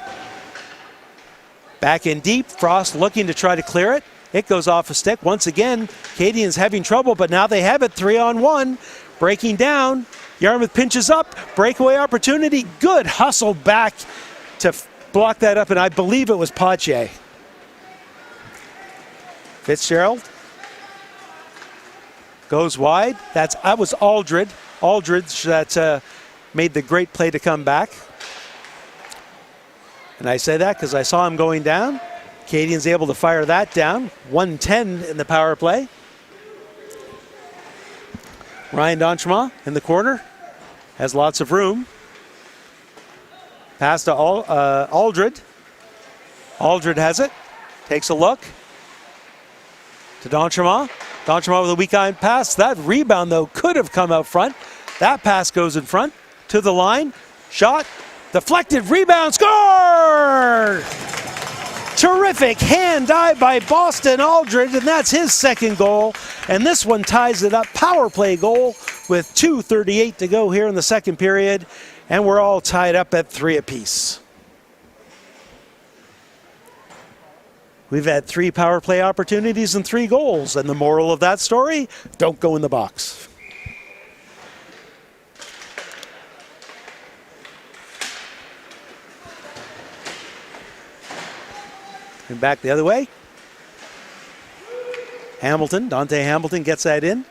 Back in deep, Frost looking to try to clear it. It goes off a stick. Once again, Acadians having trouble, but now they have it 3-on-1. Breaking down, Yarmouth pinches up, breakaway opportunity. Good hustle back to block that up, and I believe it was Pache. Fitzgerald goes wide. That was Aldridge. Aldridge that made the great play to come back. And I say that because I saw him going down. Acadians able to fire that down. 1:10 in the power play. Ryan D'Entremont in the corner. Has lots of room. Pass to Aldridge. Aldridge has it. Takes a look. To D'Entremont. D'Entremont with a weak eye pass. That rebound, though, could have come out front. That pass goes in front. To the line. Shot. Deflected. Rebound. Score! Terrific hand dive by Boston Aldridge, and that's his second goal. And this one ties it up. Power play goal with 2:38 to go here in the second period. And we're all tied up at 3 apiece. We've had 3 power play opportunities and 3 goals. And the moral of that story, don't go in the box. And back the other way. Hamilton, Dante Hamilton gets that in.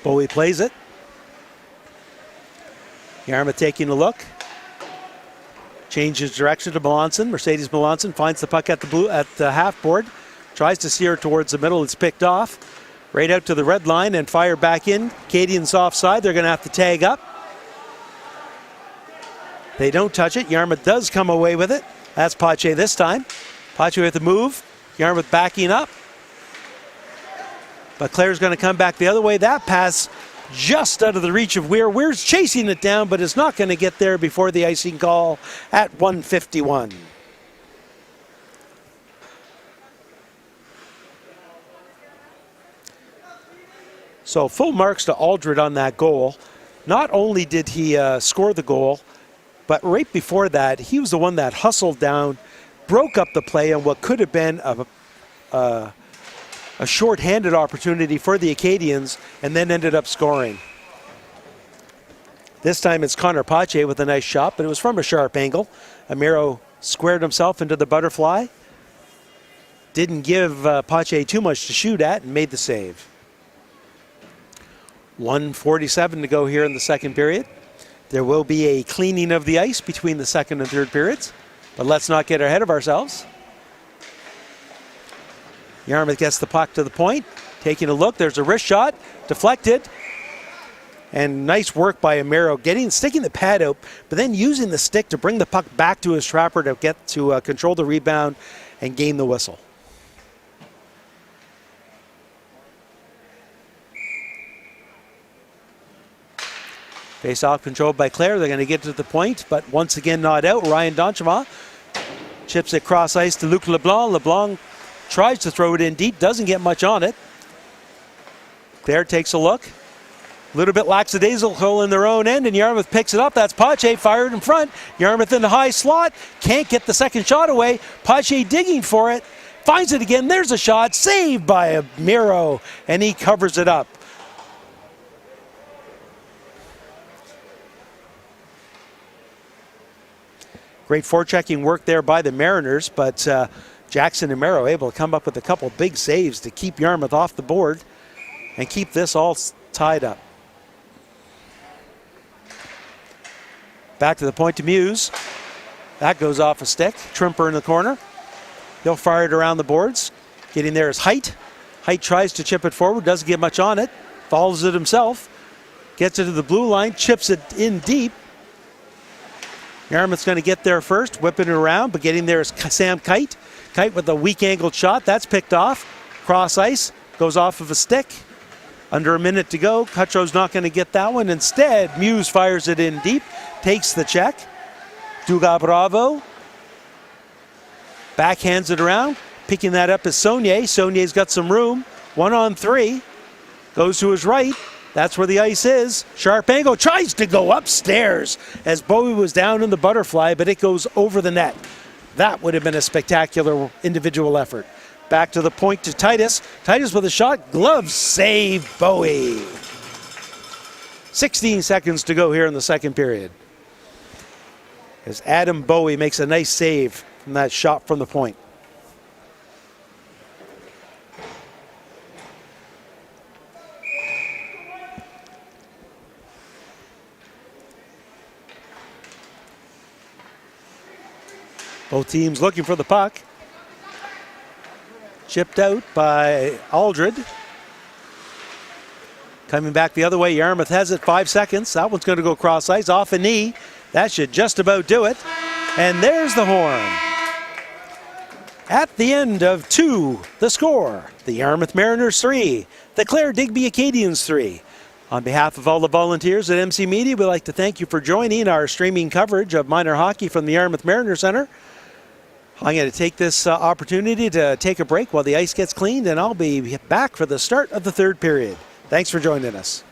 Bowie plays it. Yarmouth taking a look. Changes direction to Melanson. Mercedes Melanson finds the puck at the half board. Tries to steer towards the middle. It's picked off. Right out to the red line and fire back in. Acadians offside. They're going to have to tag up. They don't touch it. Yarmouth does come away with it. That's Pache this time. Pache with the move. Yarmouth backing up. but Clare's going to come back the other way. That pass just out of the reach of Weir. Weir's chasing it down, but is not going to get there before the icing call at 1:51. So full marks to Aldred on that goal. Not only did he score the goal, but right before that, he was the one that hustled down, broke up the play on what could have been a short-handed opportunity for the Acadians, and then ended up scoring. This time it's Connor Pache with a nice shot, but it was from a sharp angle. Amiro squared himself into the butterfly. Didn't give Pache too much to shoot at and made the save. 1:47 to go here in the second period. There will be a cleaning of the ice between the second and third periods, but let's not get ahead of ourselves. Yarmouth gets the puck to the point, taking a look. There's a wrist shot, deflected, and nice work by Amiro, sticking the pad out, but then using the stick to bring the puck back to his trapper to get to control the rebound and gain the whistle. Face-off controlled by Clare. They're going to get to the point, but once again not out. Ryan Donchema chips it cross ice to Luc Leblanc. Leblanc tries to throw it in deep, doesn't get much on it. Clare takes a look. A little bit lackadaisical in their own end, and Yarmouth picks it up. That's Pache fired in front. Yarmouth in the high slot. Can't get the second shot away. Pache digging for it. Finds it again. There's a shot. Saved by Amiro, and he covers it up. Great forechecking work there by the Mariners, but Jackson and Amiro able to come up with a couple big saves to keep Yarmouth off the board and keep this all tied up. Back to the point to Muse. That goes off a stick. Trimper in the corner. He'll fire it around the boards. Getting there is Height. Height tries to chip it forward, doesn't get much on it. Follows it himself. Gets it to the blue line, chips it in deep. Yarmouth's going to get there first, whipping it around, but getting there is Sam Kite. Kite with a weak angled shot. That's picked off. Cross ice. Goes off of a stick. Under a minute to go. Cuttrow's not going to get that one. Instead, Muse fires it in deep. Takes the check. Duga Bravo. Backhands it around. Picking that up is Saunier. Saunier's got some room. 1-on-3. Goes to his right. That's where the ice is. Sharp angle. Tries to go upstairs as Bowie was down in the butterfly, but it goes over the net. That would have been a spectacular individual effort. Back to the point to Titus. Titus with a shot. Glove save, Bowie. 16 seconds to go here in the second period. As Adam Bowie makes a nice save from that shot from the point. Both teams looking for the puck. Chipped out by Aldred. Coming back the other way, Yarmouth has it, 5 seconds. That one's going to go cross ice, off a knee. That should just about do it. And there's the horn. At the end of 2, the score, the Yarmouth Mariners 3, the Clare Digby Acadians 3. On behalf of all the volunteers at MC Media, we'd like to thank you for joining our streaming coverage of minor hockey from the Yarmouth Mariners Center. I'm going to take this opportunity to take a break while the ice gets cleaned, and I'll be back for the start of the third period. Thanks for joining us.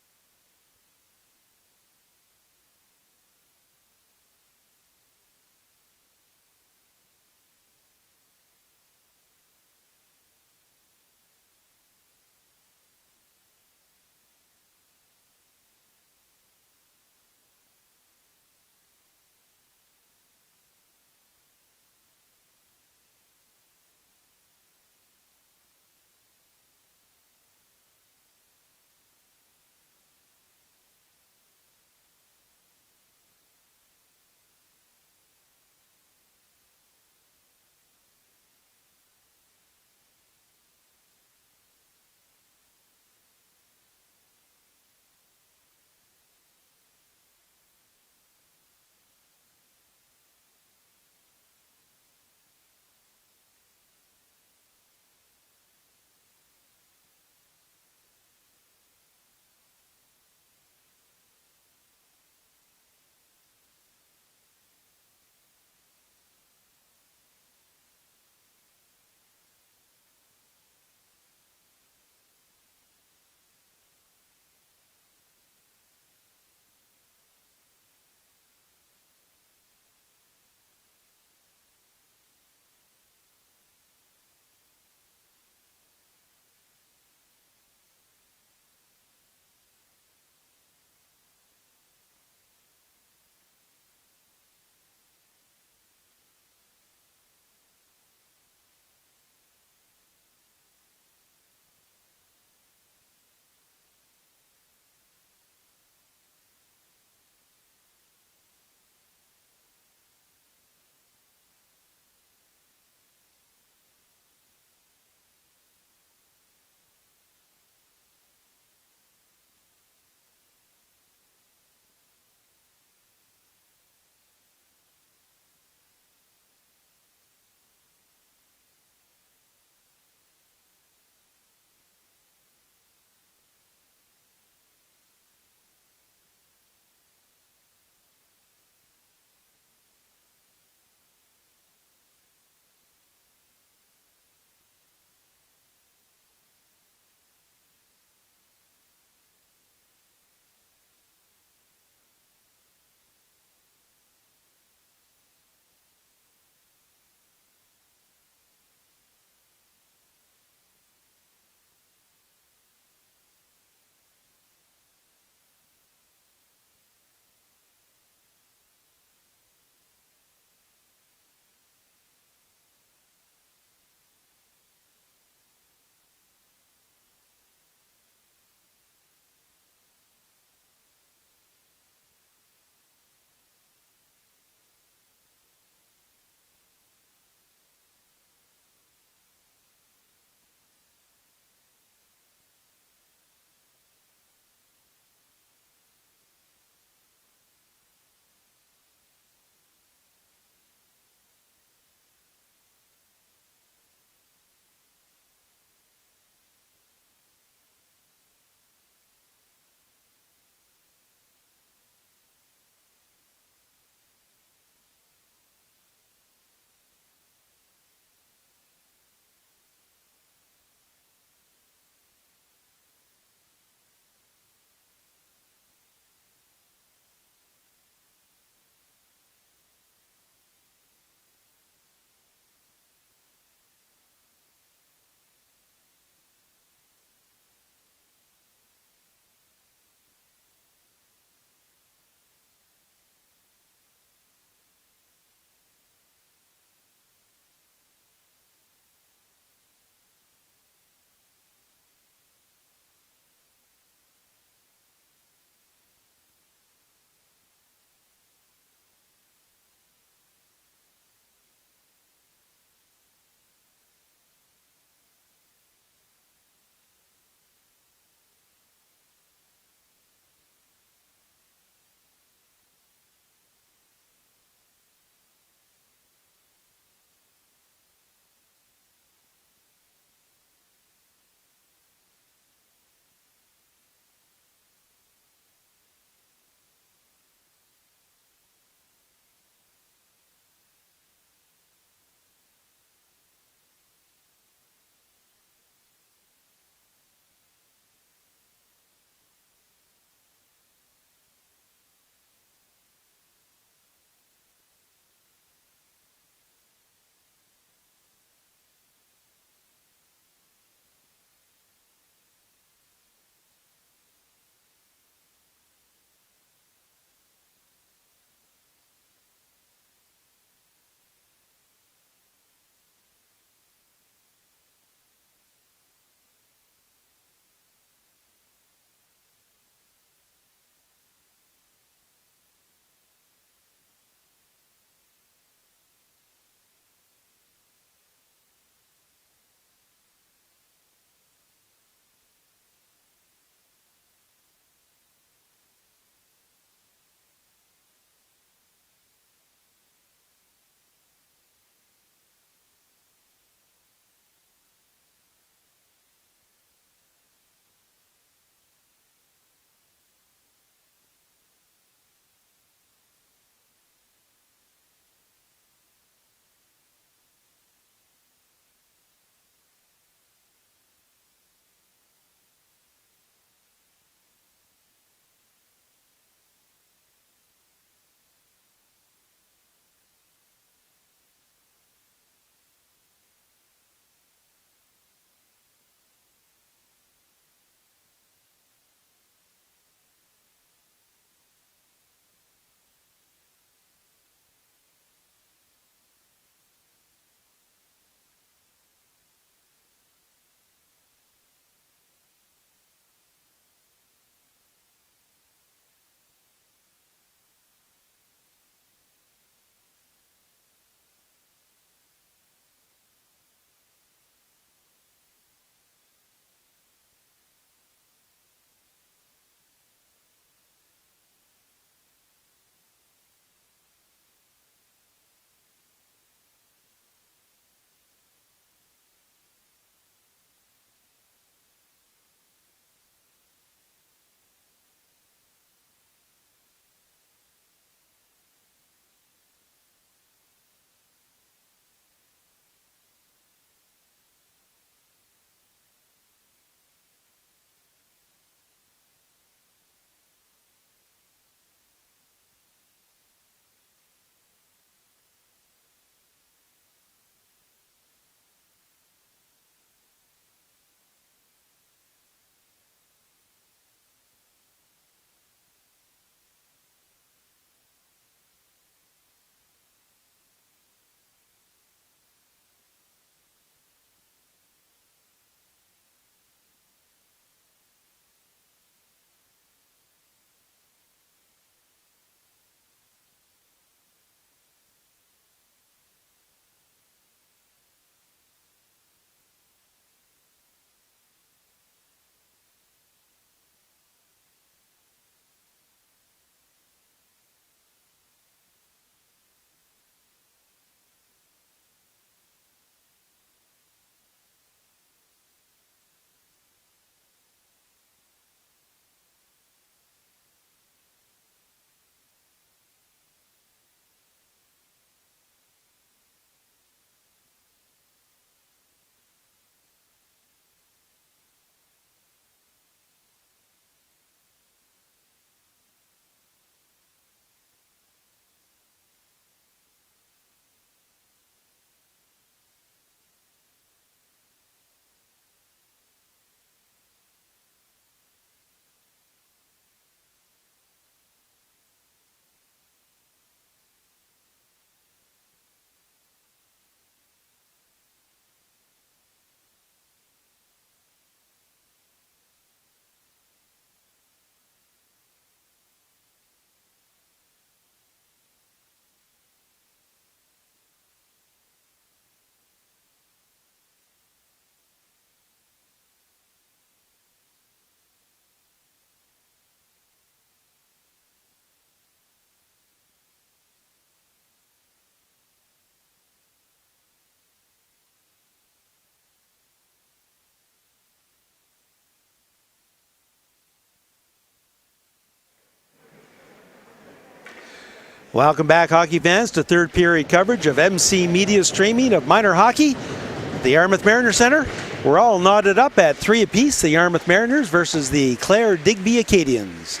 Welcome back, hockey fans, to third period coverage of MC Media streaming of minor hockey at the Yarmouth Mariner Centre. We're all knotted up at 3 apiece, the Yarmouth Mariners versus the Clare Digby Acadians.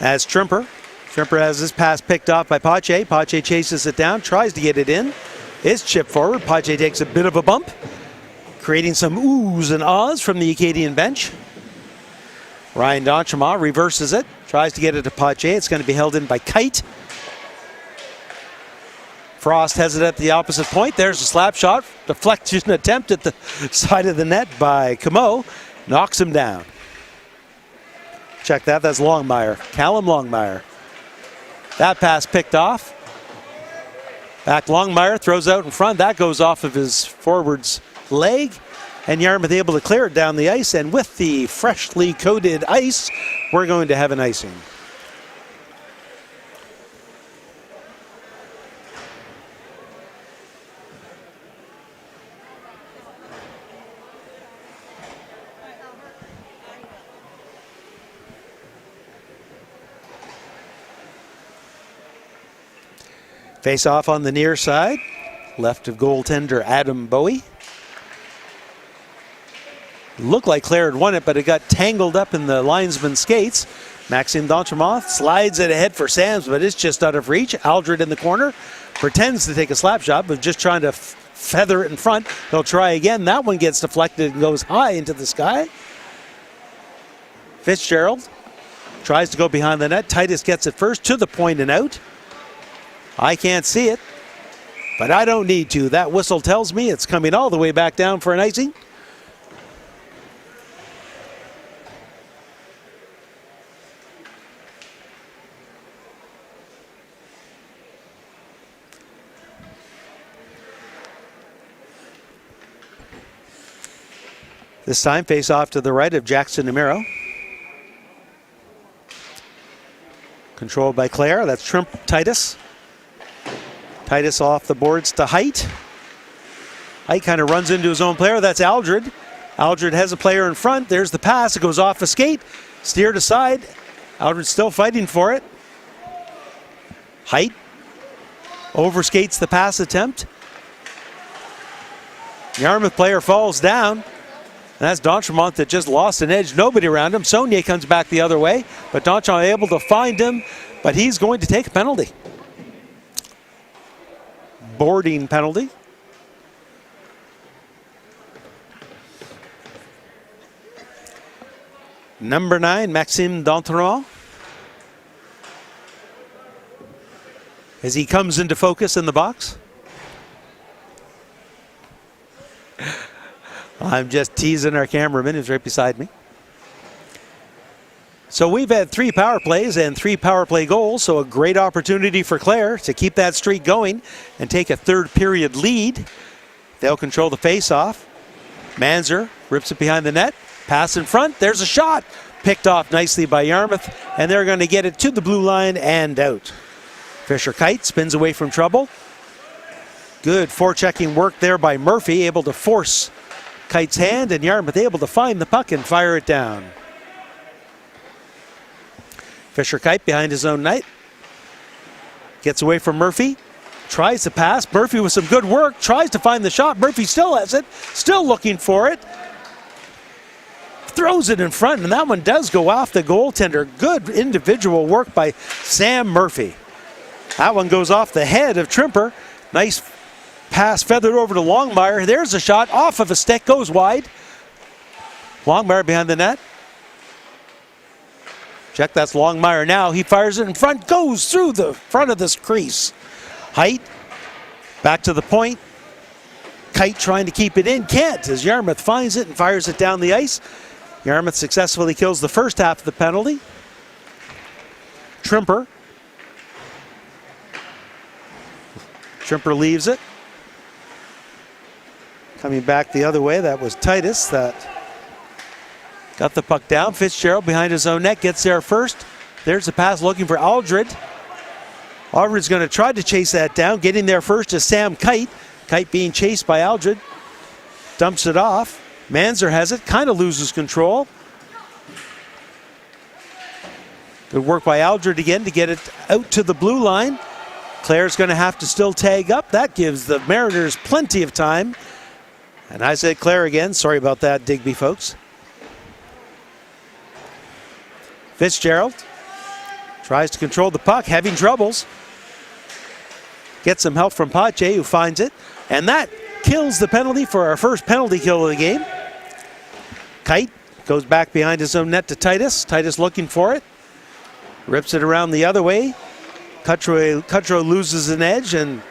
As Trimper has his pass picked off by Pache. Pache chases it down, tries to get it in. It's chipped forward. Pache takes a bit of a bump, creating some oohs and ahs from the Acadian bench. Ryan Donchema reverses it, tries to get it to Pache. It's going to be held in by Kite. Frost has it at the opposite point. There's a slap shot. Deflection attempt at the side of the net by Camo. Knocks him down. Check that. That's Longmire. Callum Longmire. That pass picked off. Back Longmire throws out in front. That goes off of his forward's leg. And Yarmouth able to clear it down the ice. And with the freshly coated ice, we're going to have an icing. Face off on the near side, left of goaltender Adam Bowie. Looked like Clare had won it, but it got tangled up in the linesman's skates. Maxime Donchemoth slides it ahead for Sams, but it's just out of reach. Aldred in the corner pretends to take a slap shot, but just trying to feather it in front. They'll try again. That one gets deflected and goes high into the sky. Fitzgerald tries to go behind the net. Titus gets it first to the point and out. I can't see it, but I don't need to. That whistle tells me it's coming all the way back down for an icing. This time, face off to the right of Jackson Namiro. Controlled by Clare. That's Titus. Titus off the boards to Height. Height kind of runs into his own player. That's Aldred. Aldred has a player in front. There's the pass. It goes off a skate. Steered aside. Aldred still fighting for it. Height overskates the pass attempt. Yarmouth player falls down. And that's Donchemont that just lost an edge. Nobody around him. Saunier comes back the other way. But Donchemont able to find him. But he's going to take a penalty. Boarding penalty. Number 9, Maxime Donchemoth. As he comes into focus in the box. I'm just teasing our cameraman who's right beside me. So we've had 3 power plays and 3 power play goals, so a great opportunity for Clare to keep that streak going and take a third period lead. They'll control the face-off. Manzer rips it behind the net. Pass in front. There's a shot. Picked off nicely by Yarmouth, and they're going to get it to the blue line and out. Fisher Kite spins away from trouble. Good forechecking work there by Murphy, able to force Kite's hand, and Yarmouth able to find the puck and fire it down. Fisher Kite behind his own net. Gets away from Murphy. Tries to pass. Murphy with some good work. Tries to find the shot. Murphy still has it. Still looking for it. Throws it in front, and that one does go off the goaltender. Good individual work by Sam Murphy. That one goes off the head of Trimper. Nice pass feathered over to Longmire. There's a shot off of a stick. Goes wide. Longmire behind the net. Check, that's Longmire now. He fires it in front, goes through the front of this crease. Height, back to the point. Kite trying to keep it in, can't, as Yarmouth finds it and fires it down the ice. Yarmouth successfully kills the first half of the penalty. Trimper leaves it. Coming back the other way, that was Titus that got the puck down. Fitzgerald behind his own net gets there first. There's the pass looking for Aldred. Aldred's going to try to chase that down. Getting there first is Sam Kite. Kite being chased by Aldred. Dumps it off. Manzer has it. Kind of loses control. Good work by Aldred again to get it out to the blue line. Clare's going to have to still tag up. That gives the Mariners plenty of time. And I said Clare again. Sorry about that, Digby folks. Fitzgerald tries to control the puck, having troubles. Gets some help from Pache, who finds it. And that kills the penalty for our first penalty kill of the game. Kite goes back behind his own net to Titus. Titus looking for it. Rips it around the other way. Cutro loses an edge and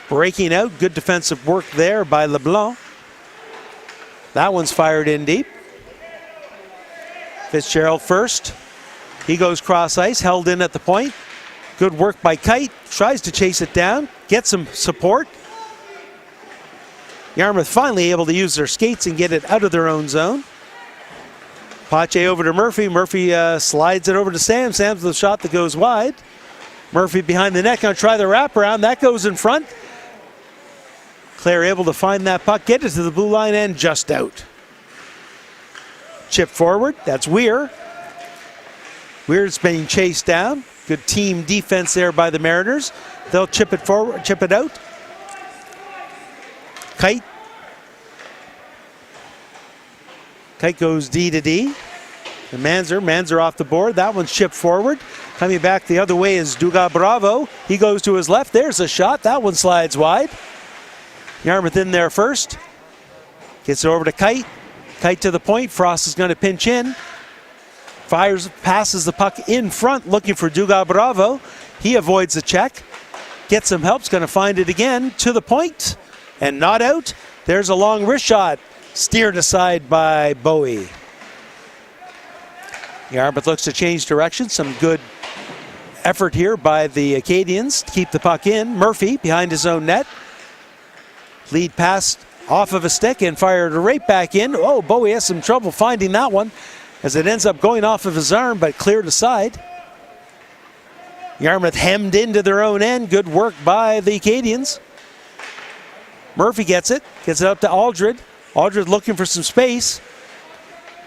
breaking out. Good defensive work there by Leblanc. That one's fired in deep. Fitzgerald first. He goes cross ice, held in at the point. Good work by Kite. Tries to chase it down. Gets some support. Yarmouth finally able to use their skates and get it out of their own zone. Pache over to Murphy. Murphy slides it over to Sam. Sam's the shot that goes wide. Murphy behind the net, going to try the wraparound. That goes in front. Clare able to find that puck, get it to the blue line and just out. Chip forward, that's Weir. Weir's being chased down. Good team defense there by the Mariners. They'll chip it forward, chip it out. Kite. Kite goes D to D. And Manzer off the board. That one's chipped forward. Coming back the other way is Duga Bravo. He goes to his left. There's a shot. That one slides wide. Yarmouth in there first. Gets it over to Kite. Kite to the point. Frost is going to pinch in. Fires, passes the puck in front, looking for Duga Bravo. He avoids the check. Gets some help. Is going to find it again to the point. And not out. There's a long wrist shot. Steered aside by Bowie. Yarmouth looks to change direction. Some good effort here by the Acadians to keep the puck in. Murphy behind his own net. Lead pass off of a stick and fired right back in. Oh, Bowie has some trouble finding that one as it ends up going off of his arm, but cleared aside. Yarmouth hemmed into their own end. Good work by the Acadians. Murphy gets it up to Aldred. Aldred looking for some space.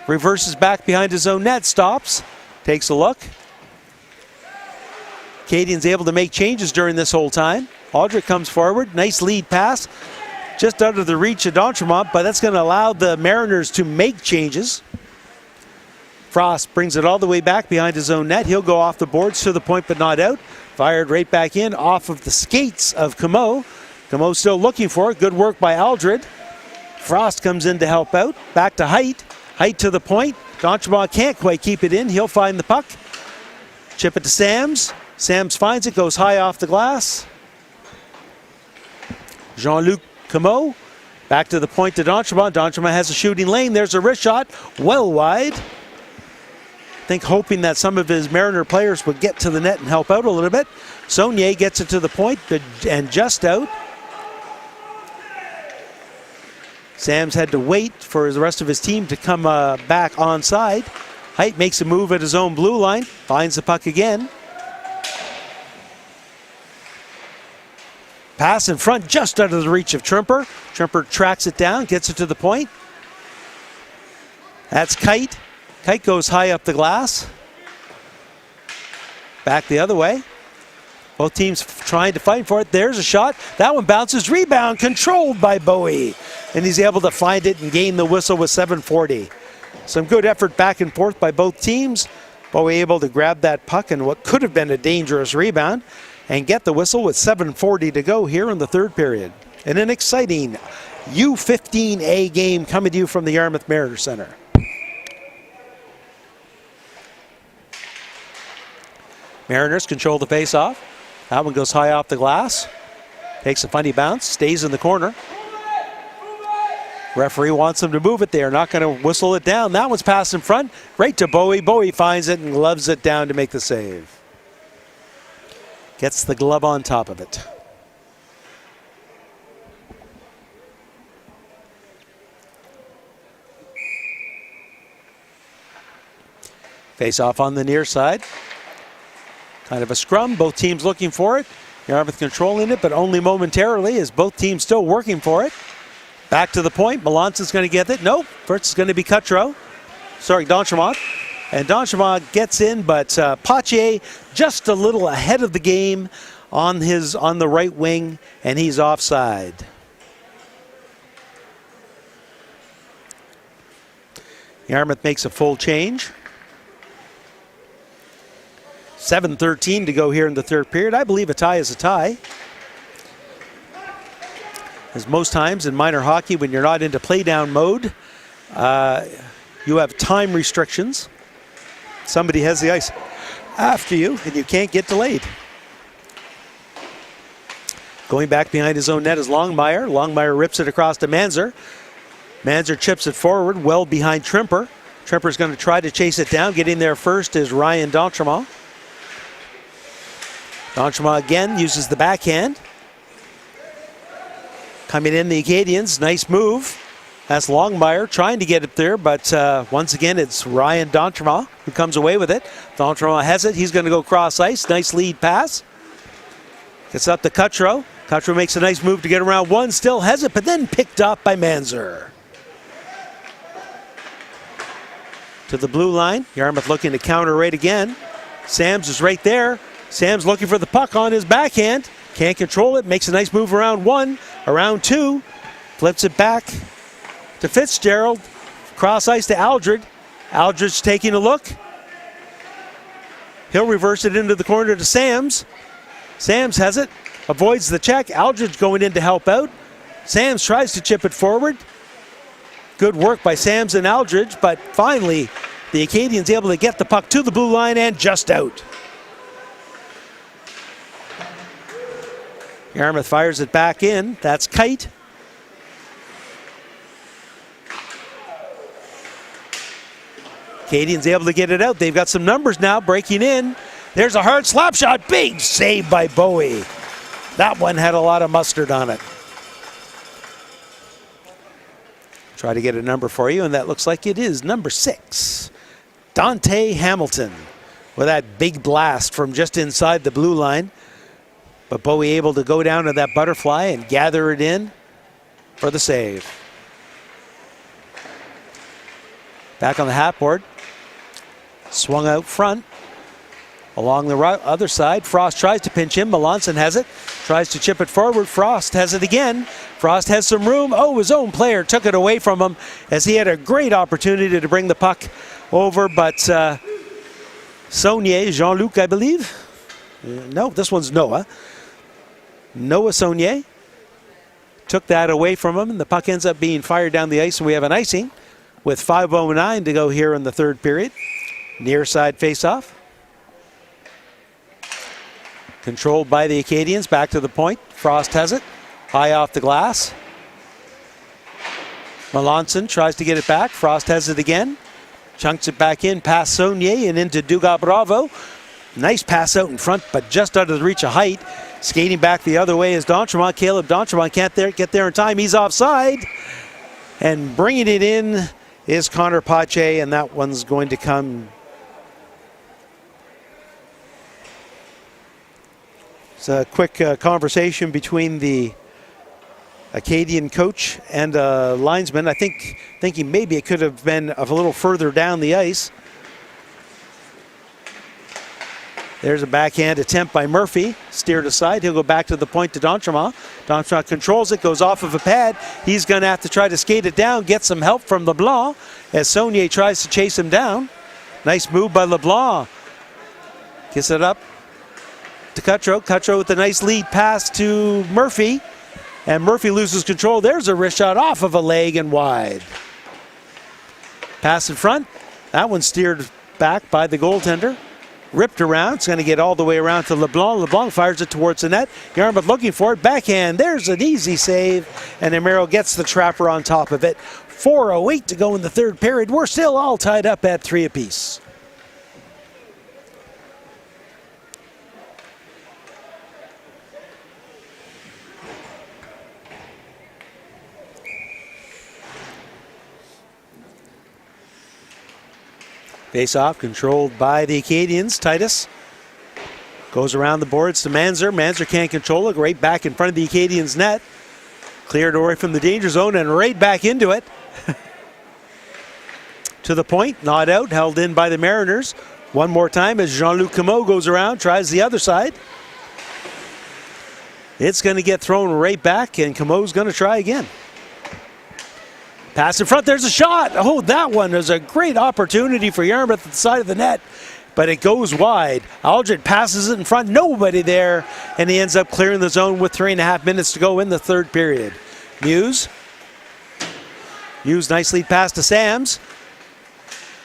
Reverses back behind his own net, stops, takes a look. Acadians able to make changes during this whole time. Aldred comes forward, nice lead pass. Just out of the reach of D'Entremont, but that's going to allow the Mariners to make changes. Frost brings it all the way back behind his own net. He'll go off the boards to the point, but not out. Fired right back in off of the skates of Camo. Camo still looking for it. Good work by Aldred. Frost comes in to help out. Back to Height. Height to the point. D'Entremont can't quite keep it in. He'll find the puck. Chip it to Sams. Sams finds it, goes high off the glass. Jean-Luc Camo. Back to the point to D'Entremont. D'Entremont has a shooting lane. There's a wrist shot. Well wide. I think hoping that some of his Mariner players would get to the net and help out a little bit. Saunier gets it to the point and just out. Sam's had to wait for the rest of his team to come back onside. Height makes a move at his own blue line. Finds the puck again. Pass in front, just out of the reach of Trimper. Trimper tracks it down, gets it to the point. That's Kite. Kite goes high up the glass. Back the other way. Both teams trying to fight for it. There's a shot. That one bounces. Rebound controlled by Bowie. And he's able to find it and gain the whistle with 7:40. Some good effort back and forth by both teams. Bowie able to grab that puck in what could have been a dangerous rebound and get the whistle with 7:40 to go here in the third period. And an exciting U15A game coming to you from the Yarmouth Mariner Center. Mariners control the face-off. That one goes high off the glass. Takes a funny bounce, stays in the corner. Referee wants them to move it. They are not going to whistle it down. That one's passed in front, right to Bowie. Bowie finds it and gloves it down to make the save. Gets the glove on top of it. Face-off on the near side. Kind of a scrum, both teams looking for it. Yarmouth controlling it, but only momentarily as both teams still working for it. Back to the point, Melance's going to get it. Nope, first is going to be Cutro. Sorry, D'Entremont. And D'Entremont gets in, but Pache just a little ahead of the game on the right wing, and he's offside. Yarmouth makes a full change. 7:13 to go here in the third period. I believe a tie is a tie. As most times in minor hockey, when you're not into play-down mode, you have time restrictions. Somebody has the ice after you, and you can't get delayed. Going back behind his own net is Longmire. Longmire rips it across to Manzer. Manzer chips it forward, well behind Trimper. Trimper's going to try to chase it down. Getting there first is Ryan D'Entremont. D'Entremont again uses the backhand. Coming in the Acadians, nice move. That's Longmire trying to get it there, but once again it's Ryan D'Entremont who comes away with it. D'Entremont has it. He's going to go cross ice. Nice lead pass. Gets up to Cutro. Cutro makes a nice move to get around one. Still has it, but then picked up by Manzer. To the blue line. Yarmouth looking to counter right again. Sams is right there. Sam's looking for the puck on his backhand. Can't control it. Makes a nice move around one. Around two. Flips it back to Fitzgerald. Cross ice to Aldred. Aldridge taking a look. He'll reverse it into the corner to Sams. Sams has it. Avoids the check. Aldridge going in to help out. Sams tries to chip it forward. Good work by Sams and Aldridge, but finally the Acadians able to get the puck to the blue line and just out. Yarmouth fires it back in. That's Kite. Acadians able to get it out. They've got some numbers now breaking in. There's a hard slap shot. Big save by Bowie. That one had a lot of mustard on it. Try to get a number for you, and that looks like it is number 6. Dante Hamilton with that big blast from just inside the blue line. But Bowie able to go down to that butterfly and gather it in for the save. Back on the half board. Swung out front. Along the other side, Frost tries to pinch him. Melanson has it. Tries to chip it forward. Frost has it again. Frost has some room. Oh, his own player took it away from him as he had a great opportunity to bring the puck over. But Saunier, Jean-Luc, I believe. No, this one's Noah. Noah Saunier took that away from him, and the puck ends up being fired down the ice, and we have an icing with 5:09 to go here in the third period. Near side faceoff. Controlled by the Acadians, back to the point. Frost has it, high off the glass. Melanson tries to get it back. Frost has it again. Chunks it back in, past Saunier and into Dugas Bravo. Nice pass out in front, but just out of the reach of height. Skating back the other way is D'Entremont. Caleb D'Entremont can't get there in time. He's offside. And bringing it in is Connor Pache, and that one's going to come. It's a quick conversation between the Acadian coach and linesman. I think thinking maybe it could have been a little further down the ice. There's a backhand attempt by Murphy, steered aside. He'll go back to the point to D'Entremont. D'Entremont controls it, goes off of a pad. He's going to have to try to skate it down, get some help from Leblanc as Saunier tries to chase him down. Nice move by Leblanc. Gets it up to Cutro. Cutro with a nice lead pass to Murphy. And Murphy loses control. There's a wrist shot off of a leg and wide. Pass in front. That one steered back by the goaltender. Ripped around. It's going to get all the way around to Leblanc. Leblanc fires it towards the net. Yarmouth looking for it. Backhand. There's an easy save. And Amaro gets the trapper on top of it. 4:08 to go in the third period. We're still all tied up at 3 apiece. Face-off controlled by the Acadians. Titus goes around the boards to Manzer. Manzer can't control it. Right back in front of the Acadians' net. Cleared away from the danger zone and right back into it. to the point, not out, held in by the Mariners. One more time as Jean-Luc Comeau goes around, tries the other side. It's going to get thrown right back, and Comeau's going to try again. Pass in front, there's a shot. Oh, that one was a great opportunity for Yarmouth at the side of the net, but it goes wide. Aldred passes it in front, nobody there, and he ends up clearing the zone with 3.5 minutes to go in the third period. Muse nice lead pass to Sams.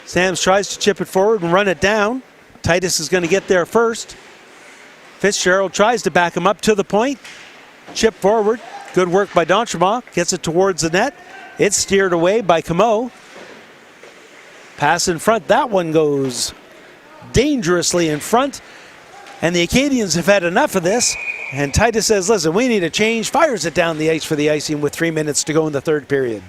Sams tries to chip it forward and run it down. Titus is going to get there first. Fitzgerald tries to back him up to the point. Chip forward. Good work by D'Entremont. Gets it towards the net. It's steered away by Comeau. Pass in front. That one goes dangerously in front. And the Acadians have had enough of this. And Titus says, listen, we need a change. Fires it down the ice for the icing with 3 minutes to go in the third period.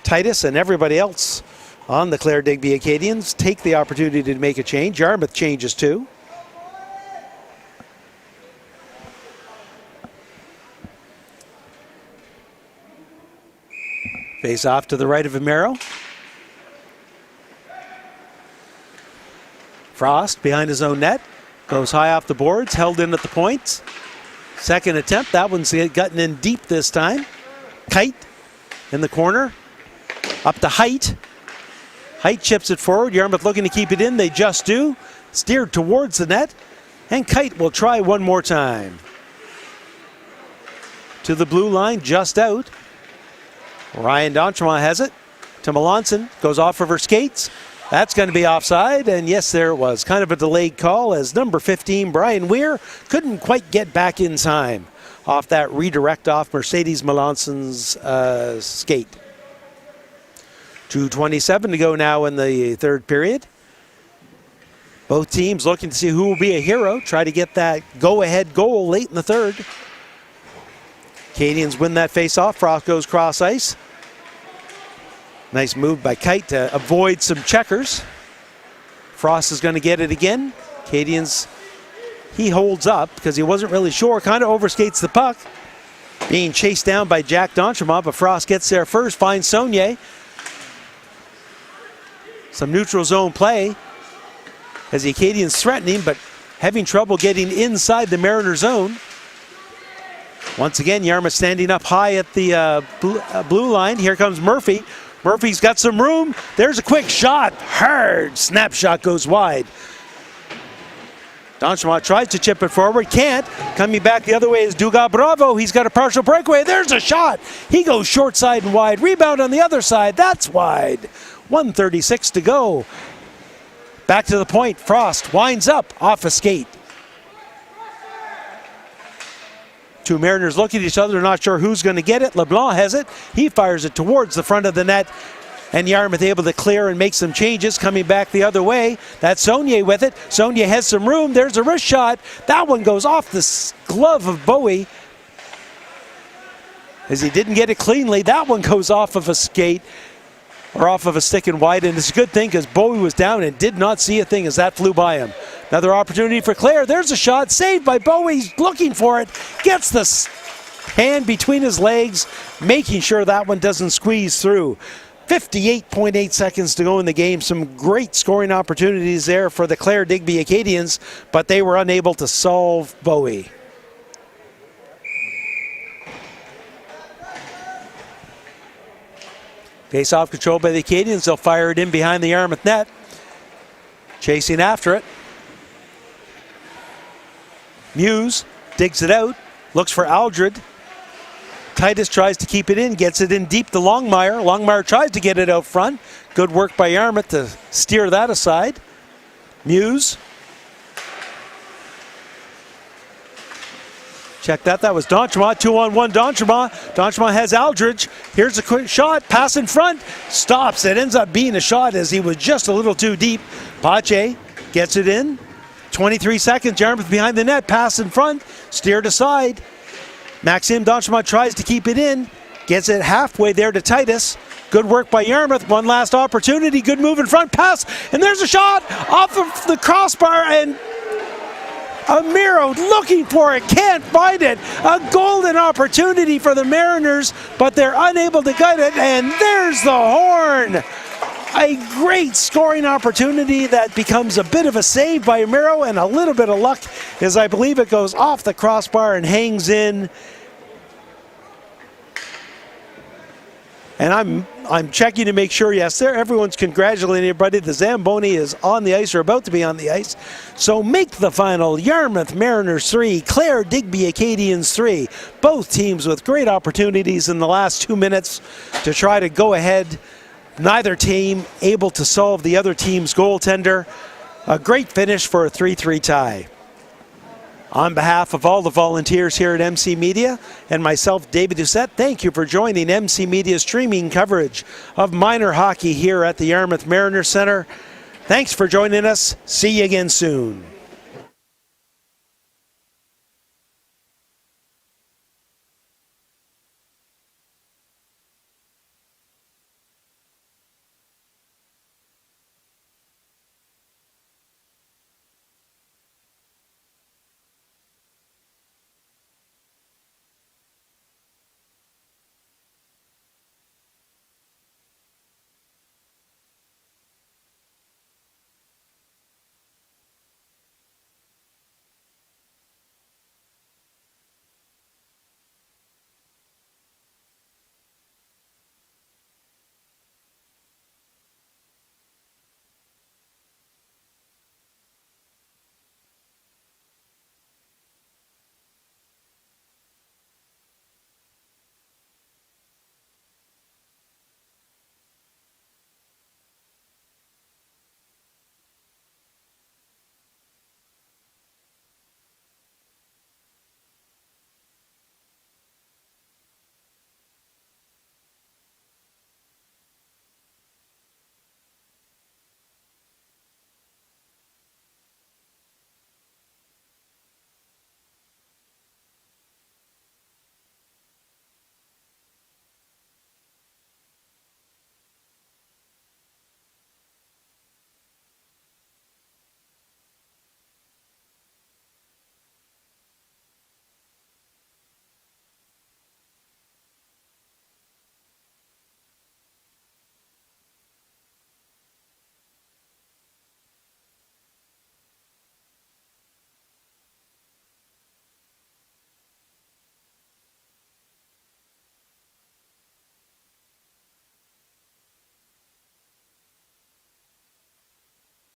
Titus and everybody else on the Clare Digby Acadians take the opportunity to make a change. Yarmouth changes too. Face off to the right of Amaro. Frost behind his own net. Goes high off the boards, held in at the points. Second attempt, that one's gotten in deep this time. Kite in the corner. Up to Height. Height chips it forward. Yarmouth looking to keep it in. They just do. Steered towards the net. And Kite will try one more time. To the blue line, just out. Ryan D'Entremont has it. To Melanson. Goes off of her skates. That's going to be offside. And yes, there it was. Kind of a delayed call as number 15, Brian Weir, couldn't quite get back in time off that redirect off Mercedes Melanson's skate. 2:27 to go now in the third period. Both teams looking to see who will be a hero. Try to get that go-ahead goal late in the third. Acadians win that face-off. Frost goes cross ice. Nice move by Kite to avoid some checkers. Frost is going to get it again. Acadians, he holds up because he wasn't really sure. Kind of overskates the puck. Being chased down by Jack D'Entremont, but Frost gets there first. Finds Saunier. Some neutral zone play as the Acadians threatening, but having trouble getting inside the Mariner zone. Once again, Yarmouth standing up high at the blue line. Here comes Murphy. Murphy's got some room. There's a quick shot. Hard snapshot goes wide. D'Entremont tries to chip it forward. Can't. Coming back the other way is Dugas Bravo. He's got a partial breakaway. There's a shot. He goes short side and wide. Rebound on the other side. That's wide. 1:36 to go. Back to the point. Frost winds up off a skate. Two Mariners look at each other, not sure who's going to get it. Leblanc has it. He fires it towards the front of the net. And Yarmouth able to clear and make some changes. Coming back the other way. That's Saunier with it. Saunier has some room. There's a wrist shot. That one goes off the glove of Bowie. As he didn't get it cleanly, that one goes off of a skate. Or off of a stick and wide, and it's a good thing because Bowie was down and did not see a thing as that flew by him. Another opportunity for Clare. There's a shot saved by Bowie. He's looking for it. Gets the hand between his legs, making sure that one doesn't squeeze through. 58.8 seconds to go in the game. Some great scoring opportunities there for the Clare Digby Acadians, but they were unable to solve Bowie. Face-off controlled by the Acadians. They'll fire it in behind the Yarmouth net. Chasing after it. Muse digs it out. Looks for Aldred. Titus tries to keep it in. Gets it in deep to Longmire. Longmire tries to get it out front. Good work by Yarmouth to steer that aside. Muse. Check that. That was D'Entremont. 2-on-1 D'Entremont. D'Entremont has Aldridge. Here's a quick shot. Pass in front. Stops. It ends up being a shot as he was just a little too deep. Pache gets it in. 23 seconds. Yarmouth behind the net. Pass in front. Steered aside. Maxime D'Entremont tries to keep it in. Gets it halfway there to Titus. Good work by Yarmouth. One last opportunity. Good move in front. Pass. And there's a shot off of the crossbar. And Amaro looking for it, can't find it. A golden opportunity for the Mariners, but they're unable to get it, and there's the horn. A great scoring opportunity that becomes a bit of a save by Miro, and a little bit of luck as I believe it goes off the crossbar and hangs in. And I'm checking to make sure, yes, there everyone's congratulating everybody. The Zamboni is on the ice or about to be on the ice. So make the final Yarmouth Mariners 3, Clare Digby Acadians 3. Both teams with great opportunities in the last 2 minutes to try to go ahead. Neither team able to solve the other team's goaltender. A great finish for a 3-3 tie. On behalf of all the volunteers here at MC Media and myself, David Doucette, thank you for joining MC Media's streaming coverage of minor hockey here at the Yarmouth Mariners Center. Thanks for joining us. See you again soon.